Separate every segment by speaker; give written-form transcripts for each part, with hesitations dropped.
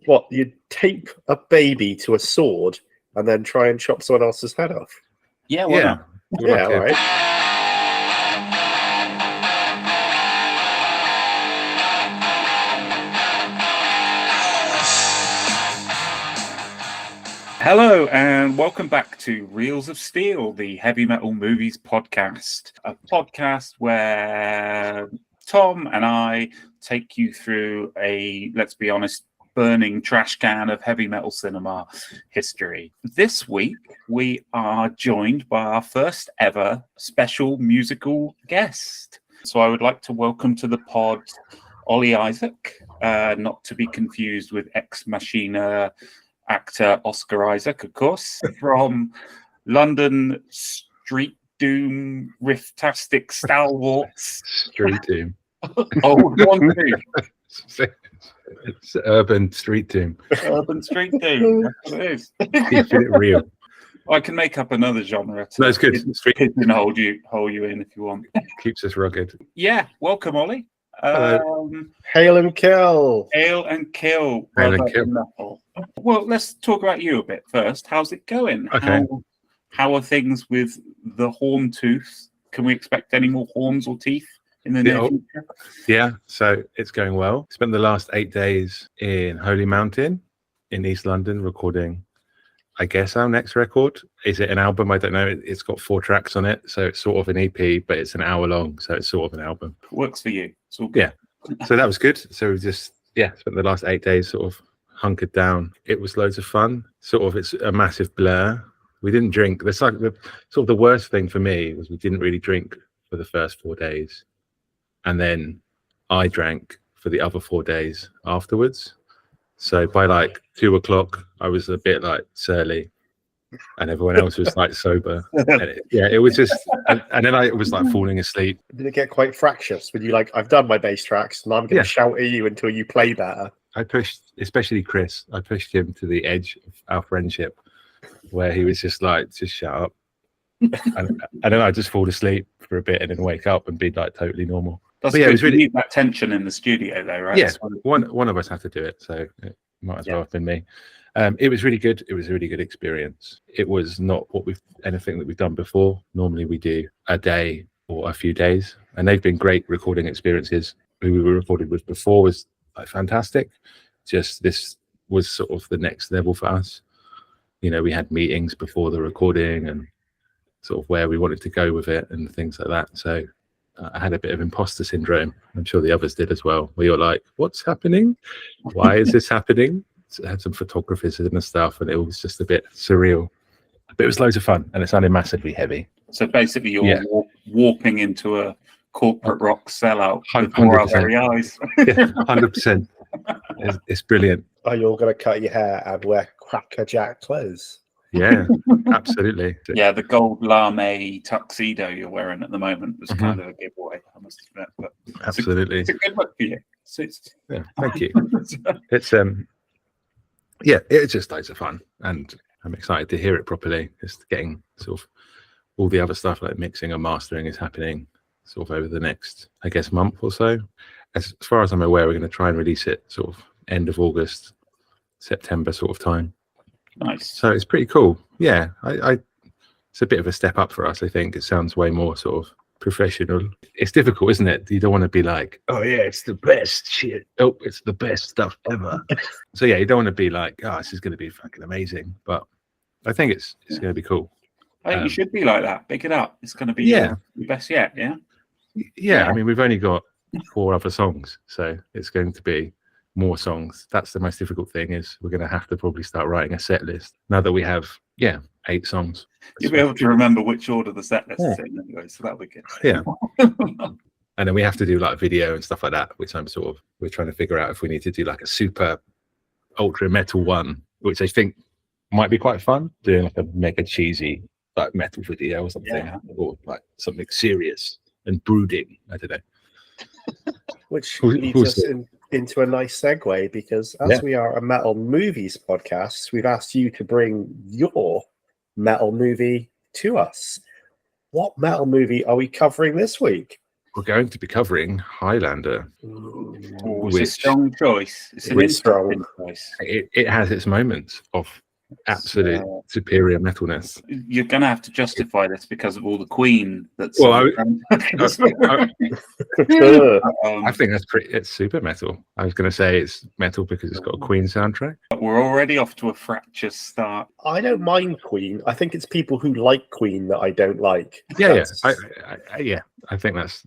Speaker 1: What, you tape a baby to a sword and then try and chop someone else's head off?
Speaker 2: Yeah, why not?
Speaker 1: Yeah, all right.
Speaker 2: Hello and welcome back to Reels of Steel, the heavy metal movies podcast. A podcast where Tom and I take you through a, let's be honest, burning trash can of heavy metal cinema history. This week, we are joined by our first ever special musical guest. So I would like to welcome to the pod Ollie Isaac, not to be confused with Ex Machina actor Oscar Isaac, of course, from London Street Doom, Rifftastic Stalwarts.
Speaker 3: Street Doom.
Speaker 2: Oh, one too.
Speaker 3: It's Urban Street Doom.
Speaker 2: Urban Street Doom. That's what it is.
Speaker 3: Keeping it real.
Speaker 2: I can make up another genre.
Speaker 3: No, it's good.
Speaker 2: Hold you in if you want.
Speaker 3: Keeps us rugged.
Speaker 2: Yeah, welcome, Ollie.
Speaker 1: Hail and kill.
Speaker 2: Hail and kill.
Speaker 3: Hail and kill.
Speaker 2: Well, let's talk about you a bit first. How's it going?
Speaker 3: Okay.
Speaker 2: How are things with the horn tooth? Can we expect any more horns or teeth in the near future?
Speaker 3: Yeah, so it's going well. Spent the last 8 days in Holy Mountain in East London recording, I guess, our next record. Is it an album? I don't know. It's got 4 tracks on it, so it's sort of an EP, but it's an hour long, so it's sort of an album.
Speaker 2: Works for you. It's all good.
Speaker 3: Yeah. So that was good. So we just, spent the last 8 days sort of hunkered down. It was loads of fun. Sort of, it's a massive blur. We didn't drink. That's like the worst thing for me was we didn't really drink for the first 4 days. And then I drank for the other 4 days afterwards. So by like 2 o'clock, I was a bit like surly, and everyone else was like sober. It was just, and then I was like falling asleep.
Speaker 1: Did it get quite fractious? Were you like, I've done my bass tracks, and I'm going to shout at you until you play better?
Speaker 3: I pushed, especially Chris, I pushed him to the edge of our friendship, where he was just like, just shut up. and then I just fall asleep for a bit and then wake up and be like totally normal.
Speaker 2: That's good. It was really, you need that tension in the studio though, right?
Speaker 3: Yeah, one of us had to do it, so it might as well have been me. It was really good. It was a really good experience. It was not anything that we've done before. Normally we do a day or a few days, and they've been great recording experiences. Who we were recorded with before was like fantastic. Just this was sort of the next level for us. You know, we had meetings before the recording and sort of where we wanted to go with it and things like that. So I had a bit of imposter syndrome. I'm sure the others did as well, where you're like, what's happening? Why is this happening? So I had some photographers and stuff, and it was just a bit surreal. But it was loads of fun, and it sounded massively heavy.
Speaker 2: So basically you're warping into a corporate rock sellout
Speaker 3: 100%.
Speaker 2: before our very eyes.
Speaker 3: 100%. It's brilliant.
Speaker 1: Are you all going to cut your hair and wear crackerjack clothes?
Speaker 3: Yeah, absolutely.
Speaker 2: Yeah, the gold lame tuxedo you're wearing at the moment was kind of a giveaway, I must admit. But
Speaker 3: absolutely.
Speaker 2: It's a good look for you.
Speaker 3: Yeah, thank you. It's it's just loads of fun, and I'm excited to hear it properly. Just getting sort of all the other stuff like mixing and mastering is happening sort of over the next, I guess, month or so. As far as I'm aware, we're going to try and release it sort of end of August, September sort of time.
Speaker 2: Nice.
Speaker 3: So it's pretty cool. Yeah, it's a bit of a step up for us. I think it sounds way more sort of professional. It's difficult, isn't it? You don't want to be like, oh yeah, it's the best shit. Oh, it's the best stuff ever. So yeah, you don't want to be like, oh, this is going to be fucking amazing. But I think it's going to be cool.
Speaker 2: I think you should be like that. Pick it up. It's going to be your best yet. Yeah.
Speaker 3: I mean, we've only got 4 other songs, so it's going to be more songs. That's the most difficult thing, is we're going to have to probably start writing a set list now that we have 8 songs.
Speaker 2: You'll be able to remember which order the set list is in anyway, so that'll be good.
Speaker 3: Yeah. And then we have to do like video and stuff like that, which we're trying to figure out if we need to do like a super ultra metal one, which I think might be quite fun, doing like a mega cheesy like metal video or something, or like something serious and brooding. I don't know.
Speaker 1: Which leads us into a nice segue, because as we are a metal movies podcast, we've asked you to bring your metal movie to us. What metal movie are we covering this week?
Speaker 3: we're going to be covering Highlander.
Speaker 2: Oh, it's a strong choice. It's an interesting choice.
Speaker 3: It has its moments of absolute superior metalness.
Speaker 2: You're going to have to justify this because of all the Queen that's.
Speaker 3: Well, I think it's super metal. I was going to say it's metal because it's got a Queen soundtrack.
Speaker 2: We're already off to a fractious start.
Speaker 1: I don't mind Queen. I think it's people who like Queen that I don't like.
Speaker 3: Yeah. I think that's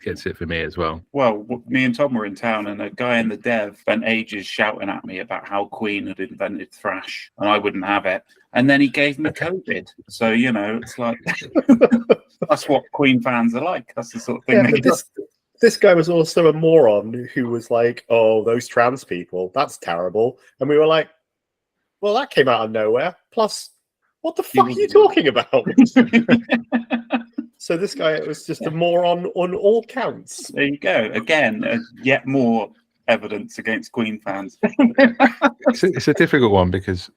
Speaker 3: gets it for me as well.
Speaker 2: Well, me and Tom were in town, and a guy in the dev spent ages shouting at me about how Queen had invented thrash, and I wouldn't have it. And then he gave me COVID. So, it's like, that's what Queen fans are like. That's the sort of thing they do.
Speaker 1: This guy was also a moron who was like, oh, those trans people, that's terrible. And we were like, well, that came out of nowhere. Plus, what the fuck are you talking about? So this guy was just a moron on all counts.
Speaker 2: There you go. Again, yet more evidence against Queen fans.
Speaker 3: It's a difficult one because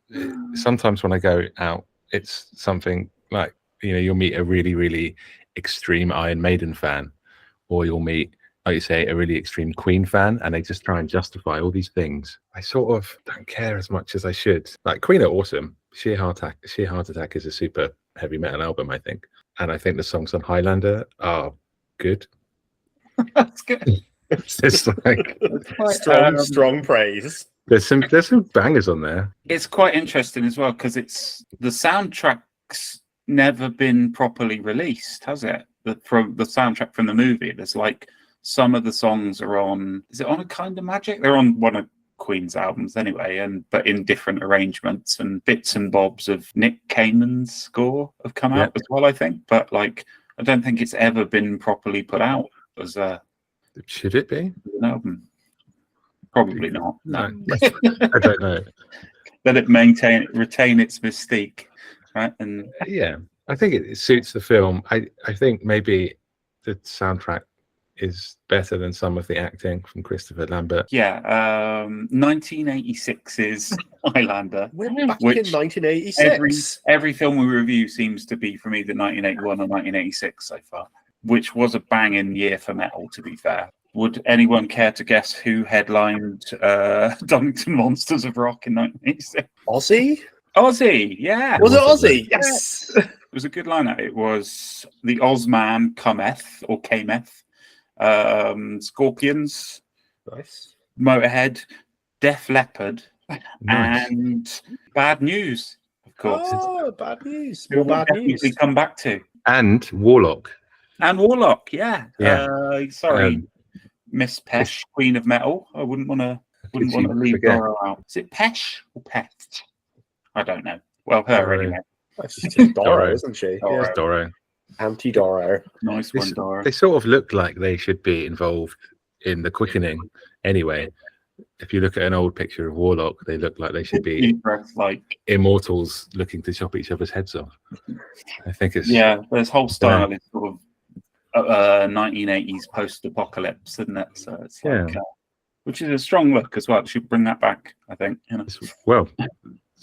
Speaker 3: sometimes when I go out, it's something like, you'll meet a really, really extreme Iron Maiden fan, or you'll meet, like you say, a really extreme Queen fan, and they just try and justify all these things. I sort of don't care as much as I should. Like, Queen are awesome. Sheer Heart Attack is a super heavy metal album, I think. And I think the songs on Highlander are good.
Speaker 2: That's good.
Speaker 3: It's like
Speaker 1: strong praise.
Speaker 3: There's some bangers on there.
Speaker 2: It's quite interesting as well because the soundtrack's never been properly released, has it? From the soundtrack from the movie, there's like some of the songs are on. Is it on A Kind of Magic? They're on one of Queen's albums anyway, but in different arrangements, and bits and bobs of Nick Cayman's score have come out as well, I think. But like, I don't think it's ever been properly put out as a.
Speaker 3: Should it be
Speaker 2: an album? Probably not. No.
Speaker 3: I don't know.
Speaker 2: Let it retain its mystique, right? And
Speaker 3: I think it suits the film. I think maybe the soundtrack is better than some of the acting from Christopher Lambert.
Speaker 2: 1986's Highlander.
Speaker 1: We're back in 1986.
Speaker 2: Every film we review seems to be from either 1981 or 1986 so far, which was a banging year for metal, to be fair. Would anyone care to guess who headlined Donington Monsters of Rock in 1986? Ozzy, yeah.
Speaker 1: Was it Ozzy? Yes.
Speaker 2: It was a good lineup. It was the Ozman Cometh, or Kameth, Scorpions,
Speaker 1: nice,
Speaker 2: Motorhead, Def Leppard, and Bad News, of course.
Speaker 1: Oh, Bad News.
Speaker 2: More bad news. We come back to.
Speaker 3: And Warlock,
Speaker 2: yeah. Sorry, Miss Pesh, Queen of Metal. I wouldn't want to leave Doro out. Is it Pesh or Pest? I don't know. Well, her anyway.
Speaker 1: She's just Doro, isn't she?
Speaker 3: Doro. Yeah. Doro.
Speaker 1: Anti-Doro.
Speaker 2: Nice one, Doro.
Speaker 3: They sort of look like they should be involved in the quickening anyway. If you look at an old picture of Warlock, they look like they should be
Speaker 2: like
Speaker 3: immortals looking to chop each other's heads off. I think it's...
Speaker 2: Yeah, this whole style is sort of 1980s post-apocalypse, isn't it? So it's like... which is a strong look as well. It should bring that back, I think.
Speaker 3: Well...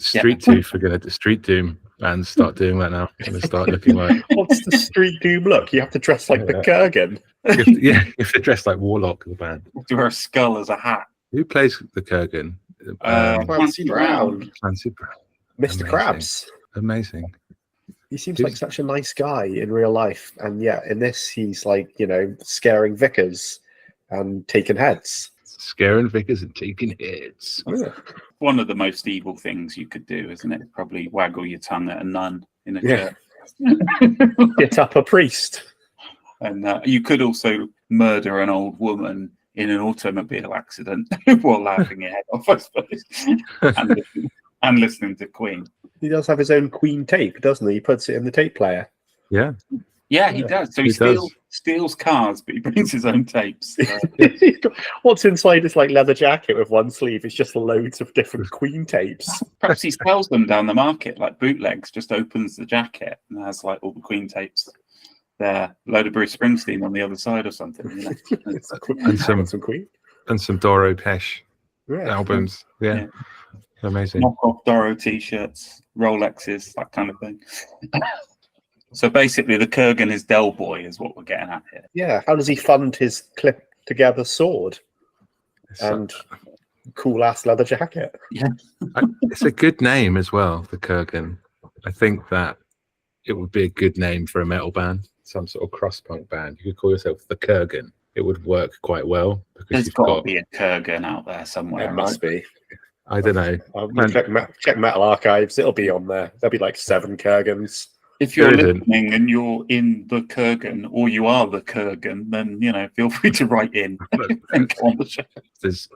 Speaker 3: Street Tooth are going to Street Doom and start doing that now. Going to start looking like.
Speaker 1: What's the Street Doom look? You have to dress like the Kurgan.
Speaker 3: You have to dress like Warlock, the band.
Speaker 2: To wear a skull as a hat.
Speaker 3: Who plays the Kurgan?
Speaker 1: Clancy Brown.
Speaker 3: Clancy Brown.
Speaker 1: Mr. Krabs.
Speaker 3: Amazing.
Speaker 1: He seems like such a nice guy in real life, and in this he's like scaring vicars and taking heads.
Speaker 3: Scaring vicars and taking heads.
Speaker 1: Yeah.
Speaker 2: One of the most evil things you could do, isn't it? Probably waggle your tongue at a nun in a church.
Speaker 1: Get up a priest.
Speaker 2: And you could also murder an old woman in an automobile accident while laughing your head off, I suppose, and listening to Queen.
Speaker 1: He does have his own Queen tape, doesn't he? He puts it in the tape player.
Speaker 3: Yeah.
Speaker 2: Yeah, he does. So he steals cars, but he brings his own tapes.
Speaker 1: What's inside his leather jacket with one sleeve? It's just loads of different Queen tapes.
Speaker 2: Perhaps he sells them down the market like bootlegs. Just opens the jacket and has all the Queen tapes there. Load of Bruce Springsteen on the other side or something.
Speaker 3: And some Queen and some Doro Pesh albums. Yeah.
Speaker 2: Amazing. Knock off Doro t-shirts, Rolexes, that kind of thing. So basically, the Kurgan is Del Boy, is what we're getting at here.
Speaker 1: Yeah, how does he fund his clip together sword and cool ass leather jacket?
Speaker 3: It's a good name as well, the Kurgan. I think that it would be a good name for a metal band, some sort of cross punk band. You could call yourself the Kurgan. It would work quite well because
Speaker 2: There's
Speaker 3: you've
Speaker 2: got
Speaker 3: got
Speaker 2: to be a Kurgan out there somewhere.
Speaker 1: There must be.
Speaker 3: I don't know.
Speaker 1: Check Metal Archives. It'll be on there. There'll be like 7 Kurgans.
Speaker 2: If you're
Speaker 3: There isn't.
Speaker 2: listening and you're in the Kurgan, or you are the Kurgan, then feel free to write in and come on the show.
Speaker 3: There's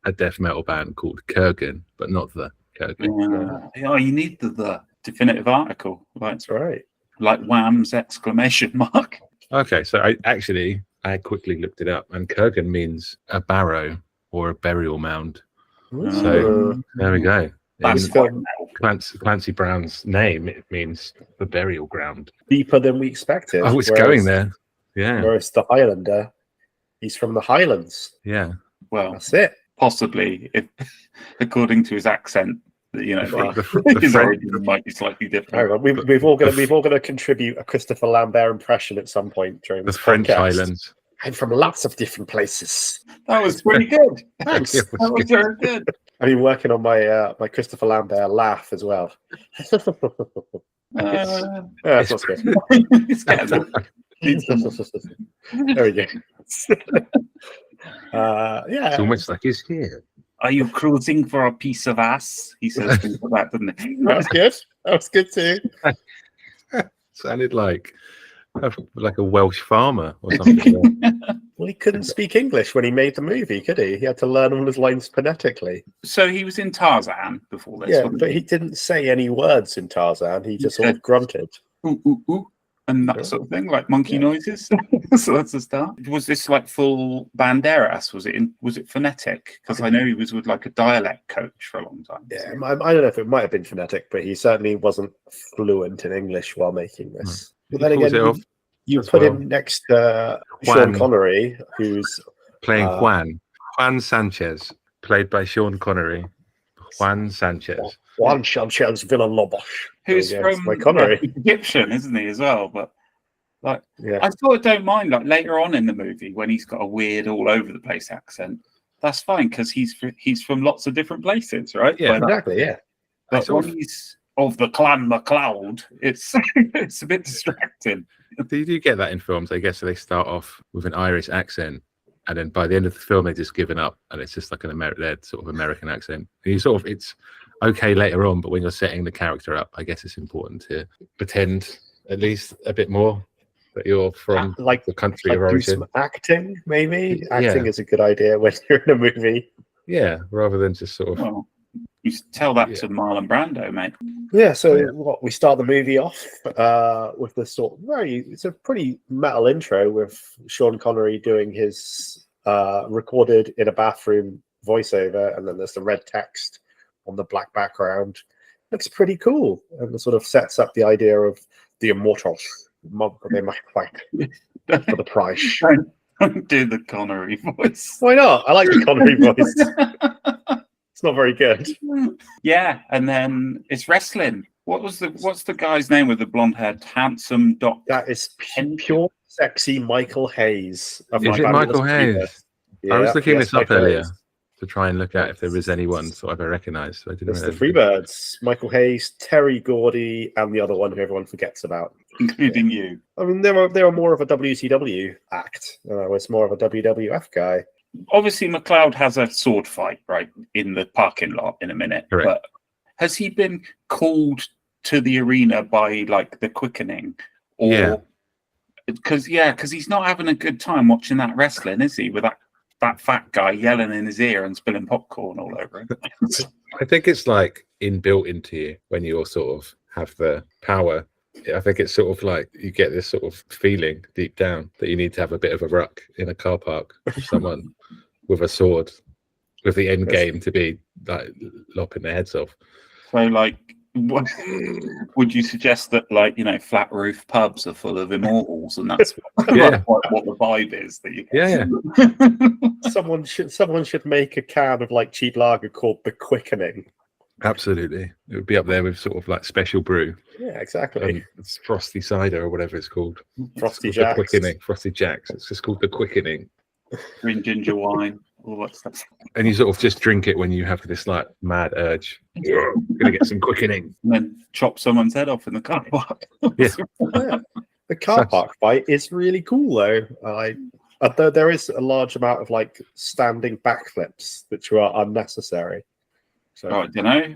Speaker 3: a death metal band called Kurgan, but not the Kurgan.
Speaker 2: Oh, you need the definitive article,
Speaker 1: That's right.
Speaker 2: like Wham's exclamation mark.
Speaker 3: Okay, so I quickly looked it up, and Kurgan means a barrow or a burial mound. So there we go.
Speaker 2: That's
Speaker 3: In
Speaker 2: quite metal.
Speaker 3: Clancy Brown's name, it means the burial ground.
Speaker 1: Deeper than we expected.
Speaker 3: I was going there. Yeah,
Speaker 1: Whereas the Highlander, he's from the Highlands.
Speaker 3: yeah.
Speaker 2: Well,
Speaker 1: That's it.
Speaker 2: possibly, if according to his accent, his
Speaker 3: The
Speaker 2: origin might be slightly different.
Speaker 1: Hang on, we've all got to contribute a Christopher Lambert impression at some point during
Speaker 3: the
Speaker 1: this
Speaker 3: French
Speaker 1: podcast.
Speaker 3: Highlands.
Speaker 1: I'm from lots of different places.
Speaker 2: That was pretty good. Thanks.
Speaker 3: It
Speaker 2: That
Speaker 3: was
Speaker 2: was very good.
Speaker 1: I've been working on my my Christopher Lambert laugh as well.
Speaker 2: Uh,
Speaker 1: That's what's good.
Speaker 2: it's getting there.
Speaker 1: There we go. Yeah.
Speaker 3: It's almost like he's here.
Speaker 2: Are you cruising for a piece of ass? He says things like that, doesn't he?
Speaker 1: That was good. That was good too.
Speaker 3: Sounded like a Welsh farmer or something.
Speaker 1: Well, he couldn't speak English when he made the movie, could he? He had to learn all his lines phonetically.
Speaker 2: So he was in Tarzan before this.
Speaker 1: Yeah,
Speaker 2: wasn't
Speaker 1: but he didn't say any words in Tarzan. He just sort of grunted.
Speaker 2: Ooh, ooh, ooh, and that sort of thing, like monkey noises. So that's the start. Was this like full Banderas? Was it phonetic? Because I know he was with like a dialect coach for a long time.
Speaker 1: Yeah, I don't know if it might have been phonetic, but he certainly wasn't fluent in English while making this. But then again, you put him next to Sean Connery, who's
Speaker 3: playing Juan Sanchez, played by Sean Connery. Juan Sanchez
Speaker 1: Villalobos.
Speaker 2: Who's from Egyptian, isn't he, as well? But I sort of don't mind, like later on in the movie when he's got a weird all over the place accent. That's fine because he's from lots of different places, right?
Speaker 1: Yeah, exactly. Yeah,
Speaker 2: but when he's of the Clan MacLeod, it's a bit distracting.
Speaker 3: Do you get that in films? I guess they start off with an Irish accent, and then by the end of the film, they've just given up, and it's just like their sort of American accent. And it's okay later on, but when you're setting the character up, I guess it's important to pretend at least a bit more that you're from the country of origin.
Speaker 1: Some acting, maybe. Acting is a good idea when you're in a movie.
Speaker 3: Yeah, rather than just sort of.
Speaker 2: Well, you tell that to Marlon Brando, mate.
Speaker 1: Yeah, so we start the movie off with this it's a pretty metal intro with Sean Connery doing his recorded in a bathroom voiceover, and then there's the red text on the black background. Looks pretty cool, and it sort of sets up the idea of the immortal. They might fight for the prize.
Speaker 2: Don't do the Connery voice.
Speaker 1: Why not? I like the Connery voice. It's not very good.
Speaker 2: Yeah, and then it's wrestling. What's the guy's name with the blonde hair? Handsome Doc.
Speaker 1: That is pure sexy Michael Hayes.
Speaker 3: Is it Michael Hayes? Yeah, I was looking this up earlier to try and look at if there was anyone sort of I recognised. So I didn't.
Speaker 1: It's the Freebirds: Michael Hayes, Terry Gordy, and the other one who everyone forgets about,
Speaker 2: including you.
Speaker 1: I mean, they were more of a WCW act. I was more of a WWF guy.
Speaker 2: Obviously, MacLeod has a sword fight right in the parking lot in a minute.
Speaker 3: Correct.
Speaker 2: But has he been called to the arena by like the Quickening? Or because he's not having a good time watching that wrestling, is he? With that fat guy yelling in his ear and spilling popcorn all over him.
Speaker 3: I think it's like inbuilt into you when you sort of have the power. I think it's sort of like you get this sort of feeling deep down that you need to have a bit of a ruck in a car park with someone with a sword, with the end game to be like lopping their heads off.
Speaker 2: So, like, what would you suggest that, like, flat roof pubs are full of immortals, and that's what the vibe is that you get?
Speaker 1: Someone should make a can of like cheap lager called the Quickening.
Speaker 3: Absolutely, it would be up there with sort of like special brew.
Speaker 1: Yeah, exactly.
Speaker 3: It's frosty cider or whatever it's called.
Speaker 1: Frosty
Speaker 3: It's called
Speaker 1: Jacks.
Speaker 3: The quickening. Frosty Jacks. It's just called the quickening.
Speaker 2: Green ginger wine, all that stuff.
Speaker 3: And you sort of just drink it when you have this like mad urge. Gonna get some quickening.
Speaker 2: And then chop someone's head off in the car park.
Speaker 3: Yeah.
Speaker 1: Yeah. The car park fight is really cool though. Although there is a large amount of like standing backflips which are unnecessary. So
Speaker 2: I don't know.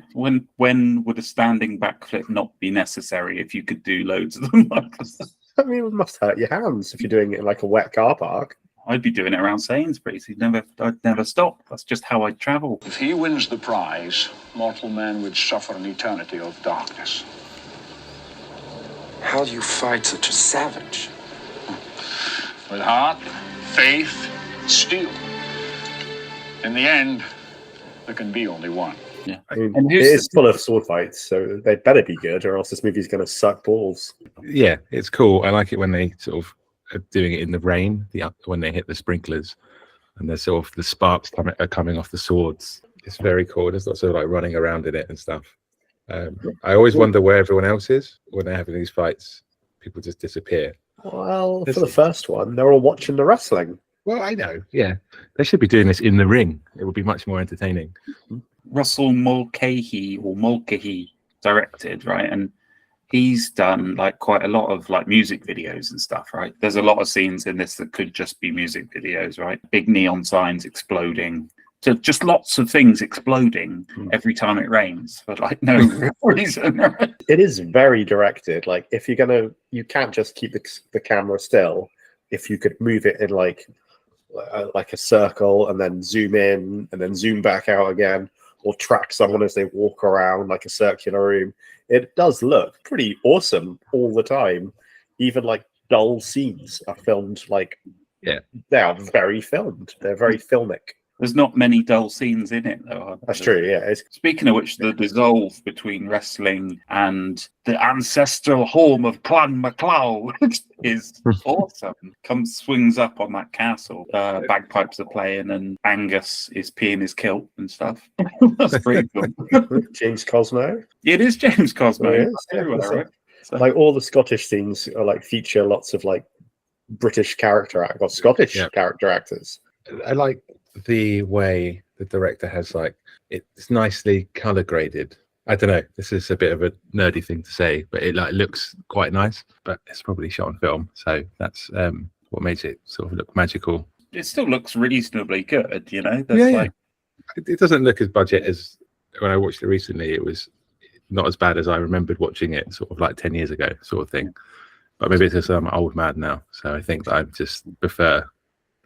Speaker 2: When would a standing backflip not be necessary if you could do loads of them?
Speaker 1: I mean, it must hurt your hands if you're doing it in like a wet car park.
Speaker 2: I'd be doing it around Sainsbury's. I'd never stop. That's just how I'd travel.
Speaker 4: If he wins the prize, mortal man would suffer an eternity of darkness.
Speaker 5: How do you fight such a savage?
Speaker 4: With heart, faith, steel. In the end, there can be only one.
Speaker 2: Yeah.
Speaker 1: I mean, it is full of sword fights, so they better be good, or else this movie's going to suck balls.
Speaker 3: Yeah, it's cool. I like it when they sort of are doing it in the rain, when they hit the sprinklers, and there's sort of the sparks coming off the swords. It's very cool. There's lots of like running around in it and stuff. I always wonder where everyone else is when they're having these fights. People just disappear.
Speaker 1: Well, for the first one, they're all watching the wrestling.
Speaker 3: Well, I know. Yeah, they should be doing this in the ring. It would be much more entertaining.
Speaker 2: Russell Mulcahy directed, right? And he's done like quite a lot of like music videos and stuff, right? There's a lot of scenes in this that could just be music videos, right? Big neon signs exploding. So just lots of things exploding every time it rains for like no real reason. Right?
Speaker 1: It is very directed. Like if you can't just keep the camera still. If you could move it in like a circle and then zoom in and then zoom back out again, or track someone as they walk around like a circular room, it does look pretty awesome all the time. Even like dull scenes are filmed like they are very filmed. They're very filmic.
Speaker 2: There's not many dull scenes in it, though.
Speaker 1: That's true, yeah.
Speaker 2: Speaking of which, the dissolve between wrestling and the ancestral home of Clan MacLeod is awesome. Swings up on that castle. Bagpipes are playing, and Angus is peeing his kilt and stuff. That's pretty cool.
Speaker 1: James Cosmo.
Speaker 2: It is James Cosmo.
Speaker 1: Right? So, like all the Scottish scenes are like feature lots of like British character Scottish character actors.
Speaker 3: I like the way the director has like it's nicely color graded. I don't know, this is a bit of a nerdy thing to say, but it like looks quite nice, but it's probably shot on film, so that's what makes it sort of look magical.
Speaker 2: It still looks reasonably good, you know.
Speaker 3: It doesn't look as budget as when I watched it recently. It was not as bad as I remembered watching it sort of like 10 years ago sort of thing, but maybe it's just I'm old man now, so I think that I just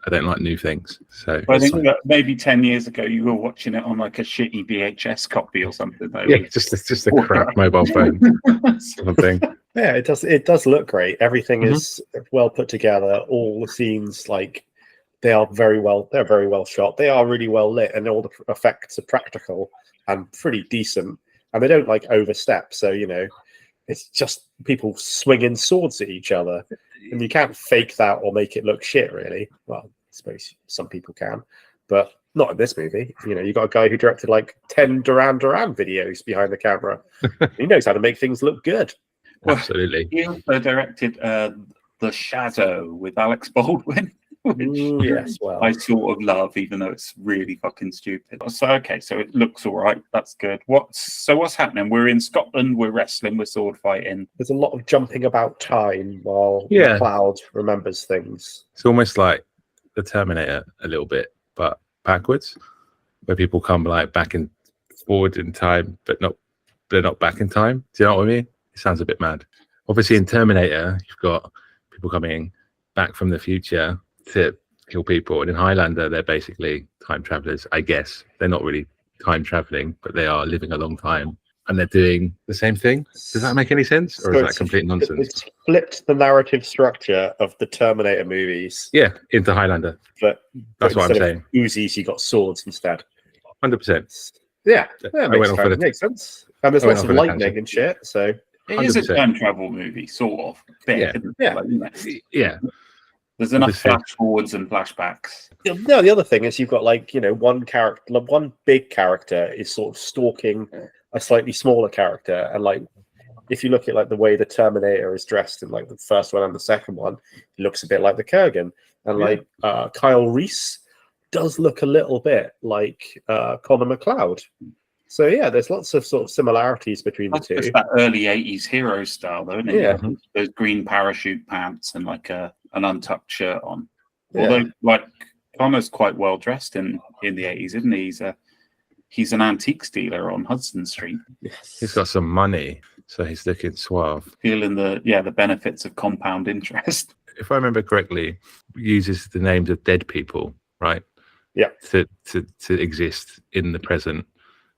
Speaker 3: I don't like new things. So
Speaker 2: I think that maybe 10 years ago you were watching it on like a shitty VHS copy or something. Though.
Speaker 3: Yeah, just a crap mobile phone. Something.
Speaker 1: Yeah, it does look great. Everything is well put together. All the scenes, like they're very well shot. They are really well lit, and all the effects are practical and pretty decent. And they don't like overstep. So it's just people swinging swords at each other. And you can't fake that or make it look shit, really. Well, I suppose some people can, but not in this movie. You got a guy who directed like 10 Duran Duran videos behind the camera. He knows how to make things look good.
Speaker 3: Absolutely.
Speaker 2: He also directed The Shadow with Alex Baldwin, which I sort of love, even though it's really fucking stupid. So it looks all right. That's good. What's happening? We're in Scotland. We're wrestling. We're sword fighting.
Speaker 1: There's a lot of jumping about time while the cloud remembers things.
Speaker 3: It's almost like the Terminator a little bit, but backwards, where people come like back and forward in time, but they're not back in time. Do you know what I mean? It sounds a bit mad. Obviously, in Terminator, you've got people coming back from the future to kill people, and in Highlander they're basically time travelers. I guess they're not really time traveling, but they are living a long time and they're doing the same thing. Does that make any sense, or is that complete nonsense?
Speaker 1: It's flipped the narrative structure of the Terminator movies
Speaker 3: into Highlander,
Speaker 1: but
Speaker 3: that's what I'm saying.
Speaker 1: Uzis, you got swords instead.
Speaker 3: 100%.
Speaker 1: Makes sense. And there's lots of lightning and shit, so
Speaker 2: it is a time travel movie, sort of. There's enough flash forwards and flashbacks.
Speaker 1: No, the other thing is you've got one big character is sort of stalking a slightly smaller character. And like, if you look at like the way the Terminator is dressed in like the first one and the second one, he looks a bit like the Kurgan. And like Kyle Reese does look a little bit like Connor McLeod. So yeah, there's lots of sort of similarities between the two.
Speaker 2: It's that early 80s hero style, though, isn't it?
Speaker 1: Yeah.
Speaker 2: Those green parachute pants and like an untucked shirt on. Although, like, Connor's quite well dressed in the 80s, isn't he? He's an antiques dealer on Hudson Street.
Speaker 1: Yes.
Speaker 3: He's got some money, so he's looking suave.
Speaker 2: Feeling the benefits of compound interest.
Speaker 3: If I remember correctly, uses the names of dead people, right?
Speaker 1: Yeah.
Speaker 3: To exist in the present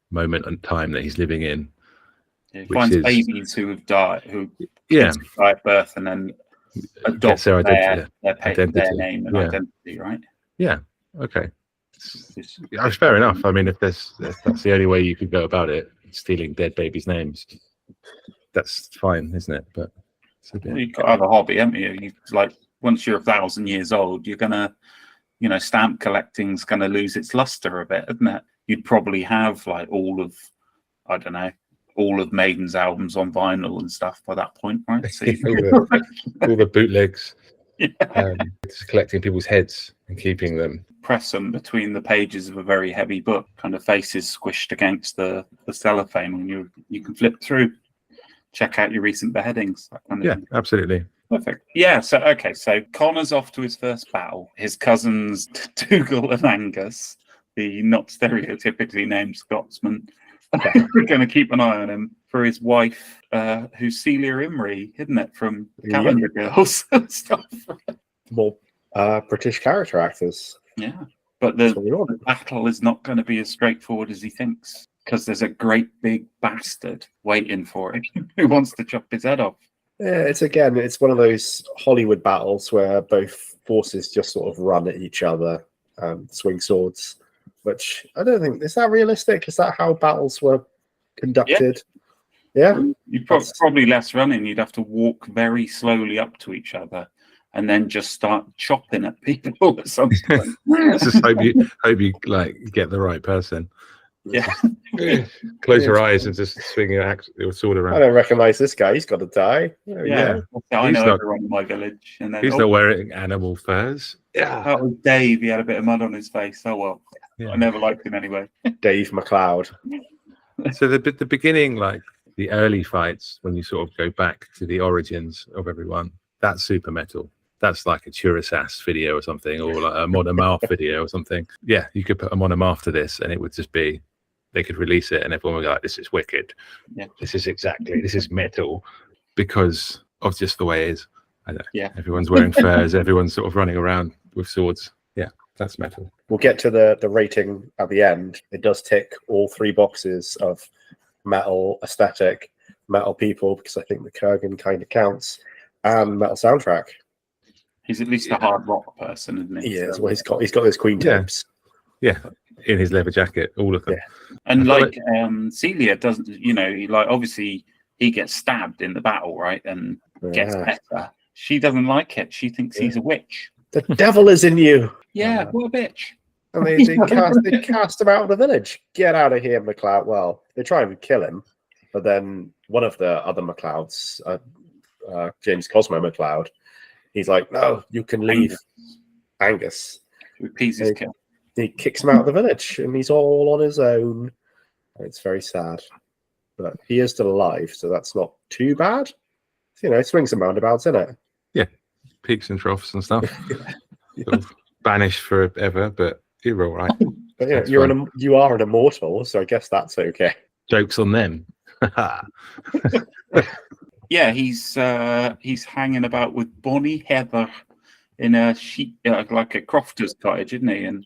Speaker 3: moment and time that he's living in.
Speaker 2: He finds babies who have died, who
Speaker 3: die
Speaker 2: at birth, and then adopt
Speaker 3: their
Speaker 2: their
Speaker 3: identity.
Speaker 2: name and identity, right?
Speaker 3: Yeah. Okay. That's fair enough. I mean, if that's the only way you could go about it, stealing dead babies' names, that's fine, isn't it? But
Speaker 2: you've got to have a hobby, haven't you? You like, once you're 1,000 years old, you're gonna, stamp collecting's gonna lose its luster a bit, isn't it? You'd probably have like all of Maiden's albums on vinyl and stuff by that point, right? So
Speaker 3: all the bootlegs, just collecting people's heads and keeping them.
Speaker 2: Press them between the pages of a very heavy book, kind of faces squished against the cellophane, and you can flip through, check out your recent beheadings. That kind of thing.
Speaker 3: Absolutely.
Speaker 2: Perfect. Yeah, so Connor's off to his first battle. His cousins Dougal and Angus, the not stereotypically named Scotsman, we're going to keep an eye on him for his wife, who's Celia Imrie, isn't it, from Calendar Girls and stuff.
Speaker 1: More British character actors.
Speaker 2: Yeah, but the battle is not going to be as straightforward as he thinks, because there's a great big bastard waiting for him who wants to chop his head off.
Speaker 1: Yeah, it's one of those Hollywood battles where both forces just sort of run at each other and swing swords, which I don't think, is that realistic? Is that how battles were conducted? Yeah.
Speaker 2: You'd probably less running. You'd have to walk very slowly up to each other and then just start chopping at people or something.
Speaker 3: Just hope you like get the right person.
Speaker 2: Yeah.
Speaker 3: Close your eyes and just swing your sword around.
Speaker 1: I don't recognize this guy. He's got to die.
Speaker 2: Yeah. I know everyone in my village. And then,
Speaker 3: he's not wearing animal furs.
Speaker 2: Yeah. That was Dave. He had a bit of mud on his face. Oh, well. Yeah. I never liked him anyway.
Speaker 1: Dave McLeod.
Speaker 3: So the beginning, like the early fights, when you sort of go back to the origins of everyone, that's super metal. That's like a Churasas video or something, or like a Monomarth video or something. Yeah, you could put a Monomarth to this and it would just be, they could release it and everyone would go like, this is wicked. Yeah. This is metal, because of just the way it is. I know. Yeah. Everyone's wearing furs, everyone's sort of running around with swords. Yeah, that's metal.
Speaker 1: We'll get to the rating at the end. It does tick all three boxes of metal aesthetic, metal people, because I think the Kurgan kind of counts, and metal soundtrack.
Speaker 2: He's at least a hard rock person, isn't he?
Speaker 1: Yeah, well, he's got those Queen tapes.
Speaker 3: Yeah, in his leather jacket, all of them.
Speaker 1: Yeah.
Speaker 2: And like Celia doesn't, like obviously he gets stabbed in the battle, right, and gets better. She doesn't like it. She thinks he's a witch.
Speaker 1: The devil is in you.
Speaker 2: Yeah, what a bitch.
Speaker 1: And they cast him out of the village. Get out of here, McLeod. Well, they try and kill him, but then one of the other McLeods, James Cosmo McLeod, he's like, no, you can leave. Angus. He kicks him out of the village, and he's all on his own. It's very sad. But he is still alive, so that's not too bad. Swings and roundabouts, isn't it?
Speaker 3: Yeah. Peaks and troughs and stuff. Sort of banished forever, but you're all right.
Speaker 1: But you are an immortal, so I guess that's okay.
Speaker 3: Joke's on them.
Speaker 2: Yeah, he's hanging about with Bonnie Heather in a sheep, like a crofter's cottage, isn't he? And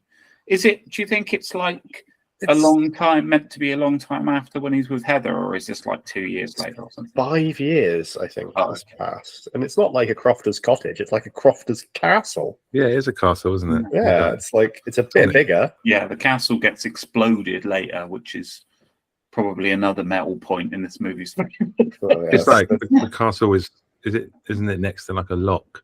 Speaker 2: do you think it's like a long time, meant to be a long time after when he's with Heather, or is this like 2 years later or something?
Speaker 1: 5 years, I think, has passed. And it's not like a crofter's cottage, it's like a crofter's castle.
Speaker 3: Yeah, it is a castle, isn't it?
Speaker 1: Yeah, it's a bit bigger.
Speaker 2: Yeah, the castle gets exploded later, which is probably another metal point in this movie's story.
Speaker 3: It's like the castle isn't it next to like a lock?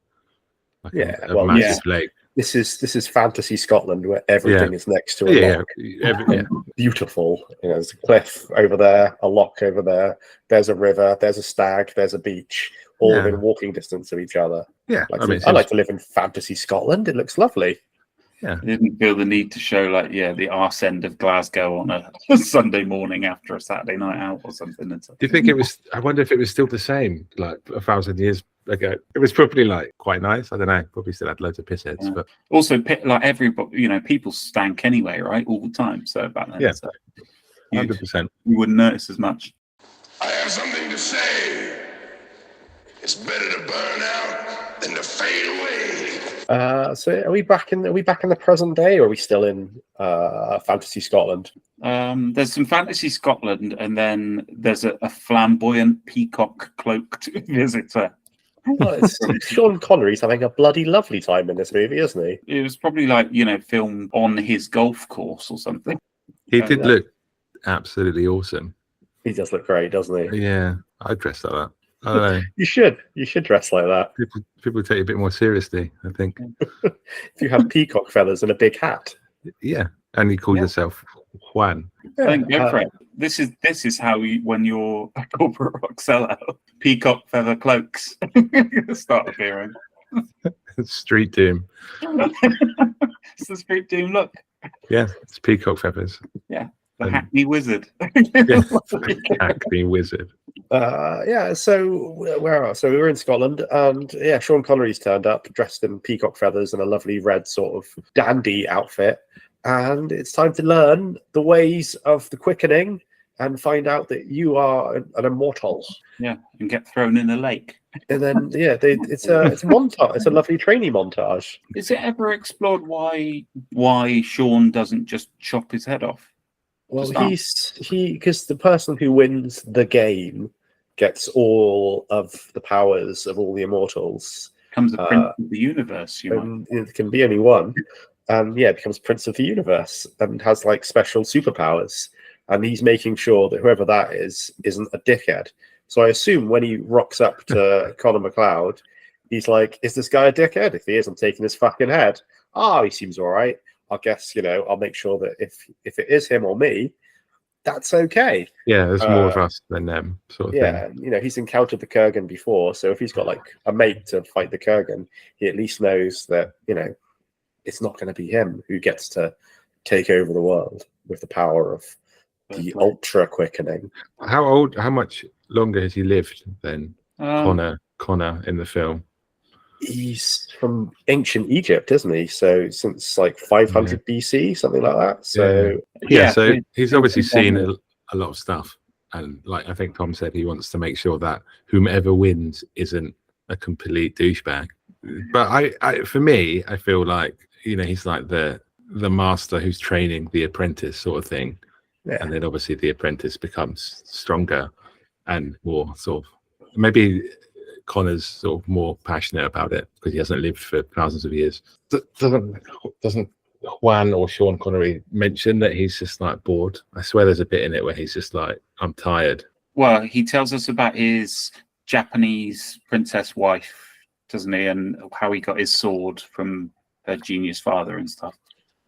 Speaker 3: Like a massive lake.
Speaker 1: This is fantasy Scotland where everything is next to a loch. Beautiful. There's a cliff over there, a loch over there. There's a river. There's a stag. There's a beach, all within walking distance of each other.
Speaker 3: Yeah,
Speaker 1: I like to live in fantasy Scotland. It looks lovely.
Speaker 3: Yeah,
Speaker 2: I didn't feel the need to show the arse end of Glasgow on a Sunday morning after a Saturday night out or something. Do
Speaker 3: you think it was? I wonder if it was still the same like 1,000 years ago. It was probably quite nice. I don't know. Probably still had loads of piss heads, but
Speaker 2: also everybody, people stank anyway, right, all the time. So back then,
Speaker 3: 100%.
Speaker 2: You wouldn't notice as much.
Speaker 6: I have something to say. It's better to burn out than to fade away.
Speaker 1: So are we back in the present day, or are we still in fantasy Scotland?
Speaker 2: There's some fantasy Scotland, and then there's a flamboyant peacock cloaked visitor.
Speaker 1: Well, Sean Connery's having a bloody lovely time in this movie, isn't he?
Speaker 2: It was probably filmed on his golf course or something.
Speaker 3: He did look absolutely awesome.
Speaker 1: He does look great, doesn't he?
Speaker 3: Yeah, I'd dress like that. I don't know.
Speaker 1: You should dress like that.
Speaker 3: People take you a bit more seriously, I think.
Speaker 1: If you have peacock feathers and a big hat.
Speaker 3: Yeah, and you call yourself Juan.
Speaker 2: I think go for it. This is how when you're a corporate rock seller, peacock feather cloaks start appearing.
Speaker 3: Street Doom.
Speaker 2: It's the Street Doom look.
Speaker 3: Yeah, it's peacock feathers.
Speaker 2: Yeah, the Hackney Wizard.
Speaker 3: Hackney Wizard.
Speaker 1: So where are? So we were in Scotland, and Sean Connery's turned up dressed in peacock feathers and a lovely red sort of dandy outfit, and it's time to learn the ways of the quickening and find out that you are an immortal.
Speaker 2: Yeah, and get thrown in a lake.
Speaker 1: And then it's a montage. It's a lovely training montage.
Speaker 2: Is it ever explored why Sean doesn't just chop his head off?
Speaker 1: Well, because the person who wins the game gets all of the powers of all the immortals.
Speaker 2: Becomes a prince of the universe.
Speaker 1: It can be only one, and becomes prince of the universe and has special superpowers. And he's making sure that whoever that is isn't a dickhead. So I assume when he rocks up to Connor McLeod, he's like, "Is this guy a dickhead? If he is, I'm taking his fucking head." He seems all right. I guess I'll make sure that if it is him or me, that's okay.
Speaker 3: Yeah, there's more of us than them, sort of thing.
Speaker 1: He's encountered the Kurgan before, so if he's got a mate to fight the Kurgan, he at least knows that it's not going to be him who gets to take over the world with the power of the ultra quickening.
Speaker 3: How much longer has he lived than Connor in the film?
Speaker 1: He's from ancient Egypt, isn't he? So since 500 BC, something like that. So
Speaker 3: so he's obviously seen a lot of stuff, and I think Tom said, he wants to make sure that whomever wins isn't a complete douchebag. But I for me, I feel like he's like the master who's training the apprentice, sort of thing. Yeah. And then obviously the apprentice becomes stronger and more sort of, maybe Connor's sort of more passionate about it because he hasn't lived for thousands of years. Doesn't Juan or Sean Connery mention that he's just bored? I swear there's a bit in it where he's just I'm tired.
Speaker 2: Well, he tells us about his Japanese princess wife, doesn't he? And how he got his sword from her genius father and stuff.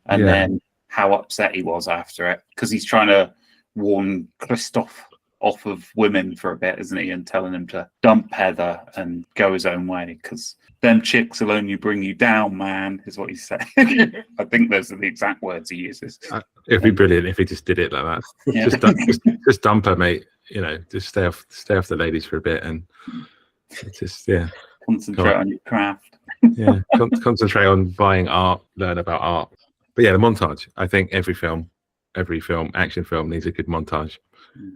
Speaker 2: And then how upset he was after it because he's trying to warn Christoph off of women for a bit, isn't he? And telling him to dump Heather and go his own way because them chicks will only bring you down, man, is what he's saying. I think those are the exact words he uses.
Speaker 3: It'd be brilliant if he just did it like that. Yeah. Just dump her, mate. Just stay off the ladies for a bit and just
Speaker 2: concentrate on your craft.
Speaker 3: Concentrate on buying art, learn about art. But the montage. I think every action film needs a good montage.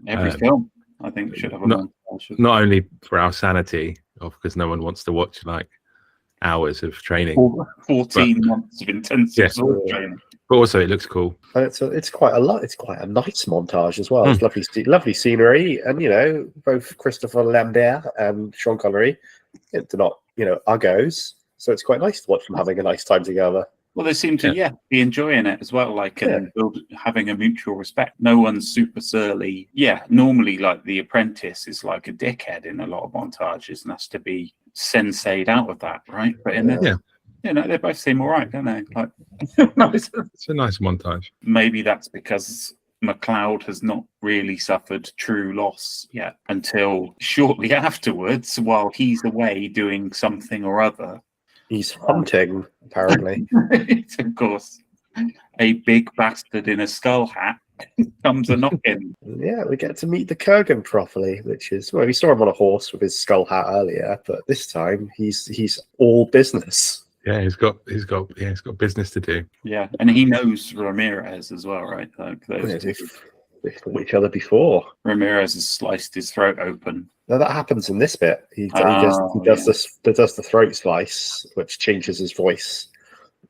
Speaker 2: Every film, I think, should have a montage.
Speaker 3: Not only for our sanity, because no one wants to watch hours of training.
Speaker 2: 14 months of intensive training.
Speaker 3: But also, it looks cool.
Speaker 1: And it's quite a lot. It's quite a nice montage as well. It's lovely scenery, and both Christopher Lambert and Sean Connery, they're not uggos, so it's quite nice to watch them having a nice time together.
Speaker 2: Well, they seem to, be enjoying it as well, and having a mutual respect. No one's super surly. Yeah, normally, the apprentice is like a dickhead in a lot of montages and has to be sensei'd out of that, right? But in this, You know, they both seem all right, don't they? Like, nice.
Speaker 3: It's a nice montage.
Speaker 2: Maybe that's because MacLeod has not really suffered true loss yet until shortly afterwards, while he's away doing something or other.
Speaker 1: He's hunting, apparently.
Speaker 2: Of course, a big bastard in a skull hat comes a knocking.
Speaker 1: Yeah, we get to meet the Kurgan properly, which is, well, we saw him on a horse with his skull hat earlier, but this time he's all business.
Speaker 3: Yeah, he's got business to do.
Speaker 2: Yeah, and he knows Ramirez as well, right? Like those
Speaker 1: They've fought each other before.
Speaker 2: Ramirez has sliced his throat open.
Speaker 1: No, that happens in this bit. He
Speaker 2: Oh,
Speaker 1: does the throat slice, which changes his voice.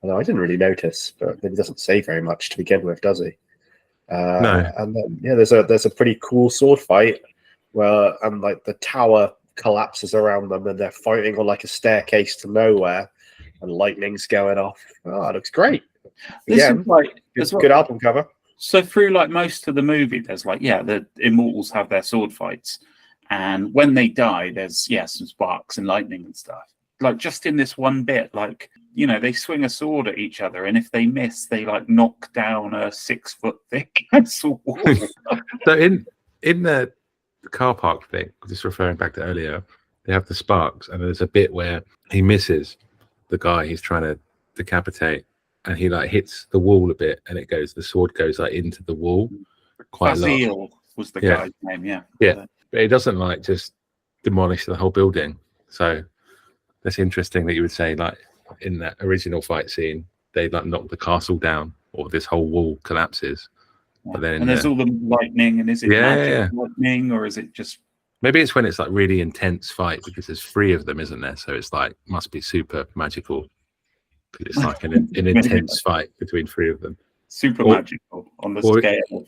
Speaker 1: Although I didn't really notice, but he doesn't say very much to begin with, does he?
Speaker 3: No.
Speaker 1: And then there's a pretty cool sword fight where like the tower collapses around them, and they're fighting on like a staircase to nowhere, and lightning's going off. Oh, it looks great.
Speaker 2: This
Speaker 1: Again,
Speaker 2: is like
Speaker 1: good album cover.
Speaker 2: So through like most of the movie, there's like, the immortals have their sword fights, and when they die, there's some sparks and lightning and stuff. Like just in this one bit, like, you know, they swing a sword at each other, and if they miss, they like knock down a 6 foot thick castle wall.
Speaker 3: So in the car park thing, just referring back to earlier, they have the sparks, and there's a bit where he misses the guy he's trying to decapitate, and he like hits the wall a bit, and the sword goes like into the wall quite a lot.
Speaker 2: Fazil was the guy's name,
Speaker 3: yeah. But it doesn't like just demolish the whole building. So that's interesting that you would say like in that original fight scene they like knock the castle down, or this whole wall collapses.
Speaker 2: Yeah.
Speaker 3: But then
Speaker 2: and there's all the lightning, and is it magic lightning, or is it just?
Speaker 3: Maybe it's when it's like really intense fight, because there's 3 of them, isn't there? So it's like must be super magical, because it's like an intense fight between 3 of them.
Speaker 2: Super magical on the scale.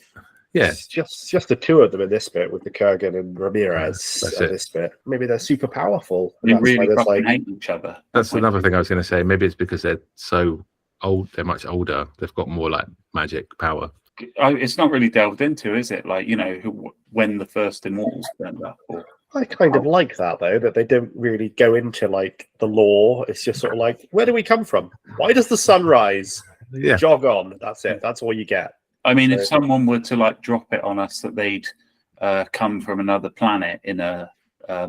Speaker 3: Yeah,
Speaker 1: it's just the 2 of them in this bit with the Kurgan and Ramirez. This bit, maybe they're super powerful.
Speaker 2: They really hate each other.
Speaker 3: That's another thing I was going to say. Maybe it's because they're so old. They're much older. They've got more like magic power.
Speaker 2: It's not really delved into, is it? Like, you know, when the first immortals turned up.
Speaker 1: I kind of like that though, that they don't really go into like the lore. It's just sort of like, where do we come from? Why does the sun rise?
Speaker 3: Yeah.
Speaker 1: Jog on. That's it. That's all you get.
Speaker 2: I mean, if someone were to like drop it on us that they'd come from another planet in a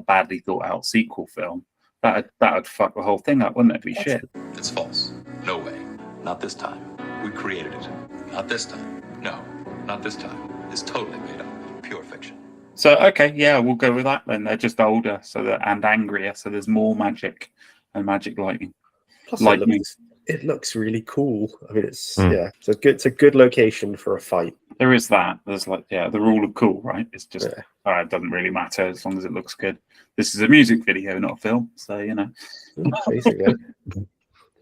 Speaker 2: badly thought out sequel film, that would fuck the whole thing up, wouldn't it? Be shit.
Speaker 7: It's false. No way. Not this time. We created it. Not this time. No, not this time. It's totally made up. Pure fiction.
Speaker 2: So okay, yeah, we'll go with that then. They're just older, and angrier, so there's more magic and magic lightning.
Speaker 1: Plus, it looks really cool. I mean, it's a good location for a fight.
Speaker 2: There is that. There's like the rule of cool, right? It's just it doesn't really matter as long as it looks good. This is a music video, not a film, so you know.
Speaker 1: Basically,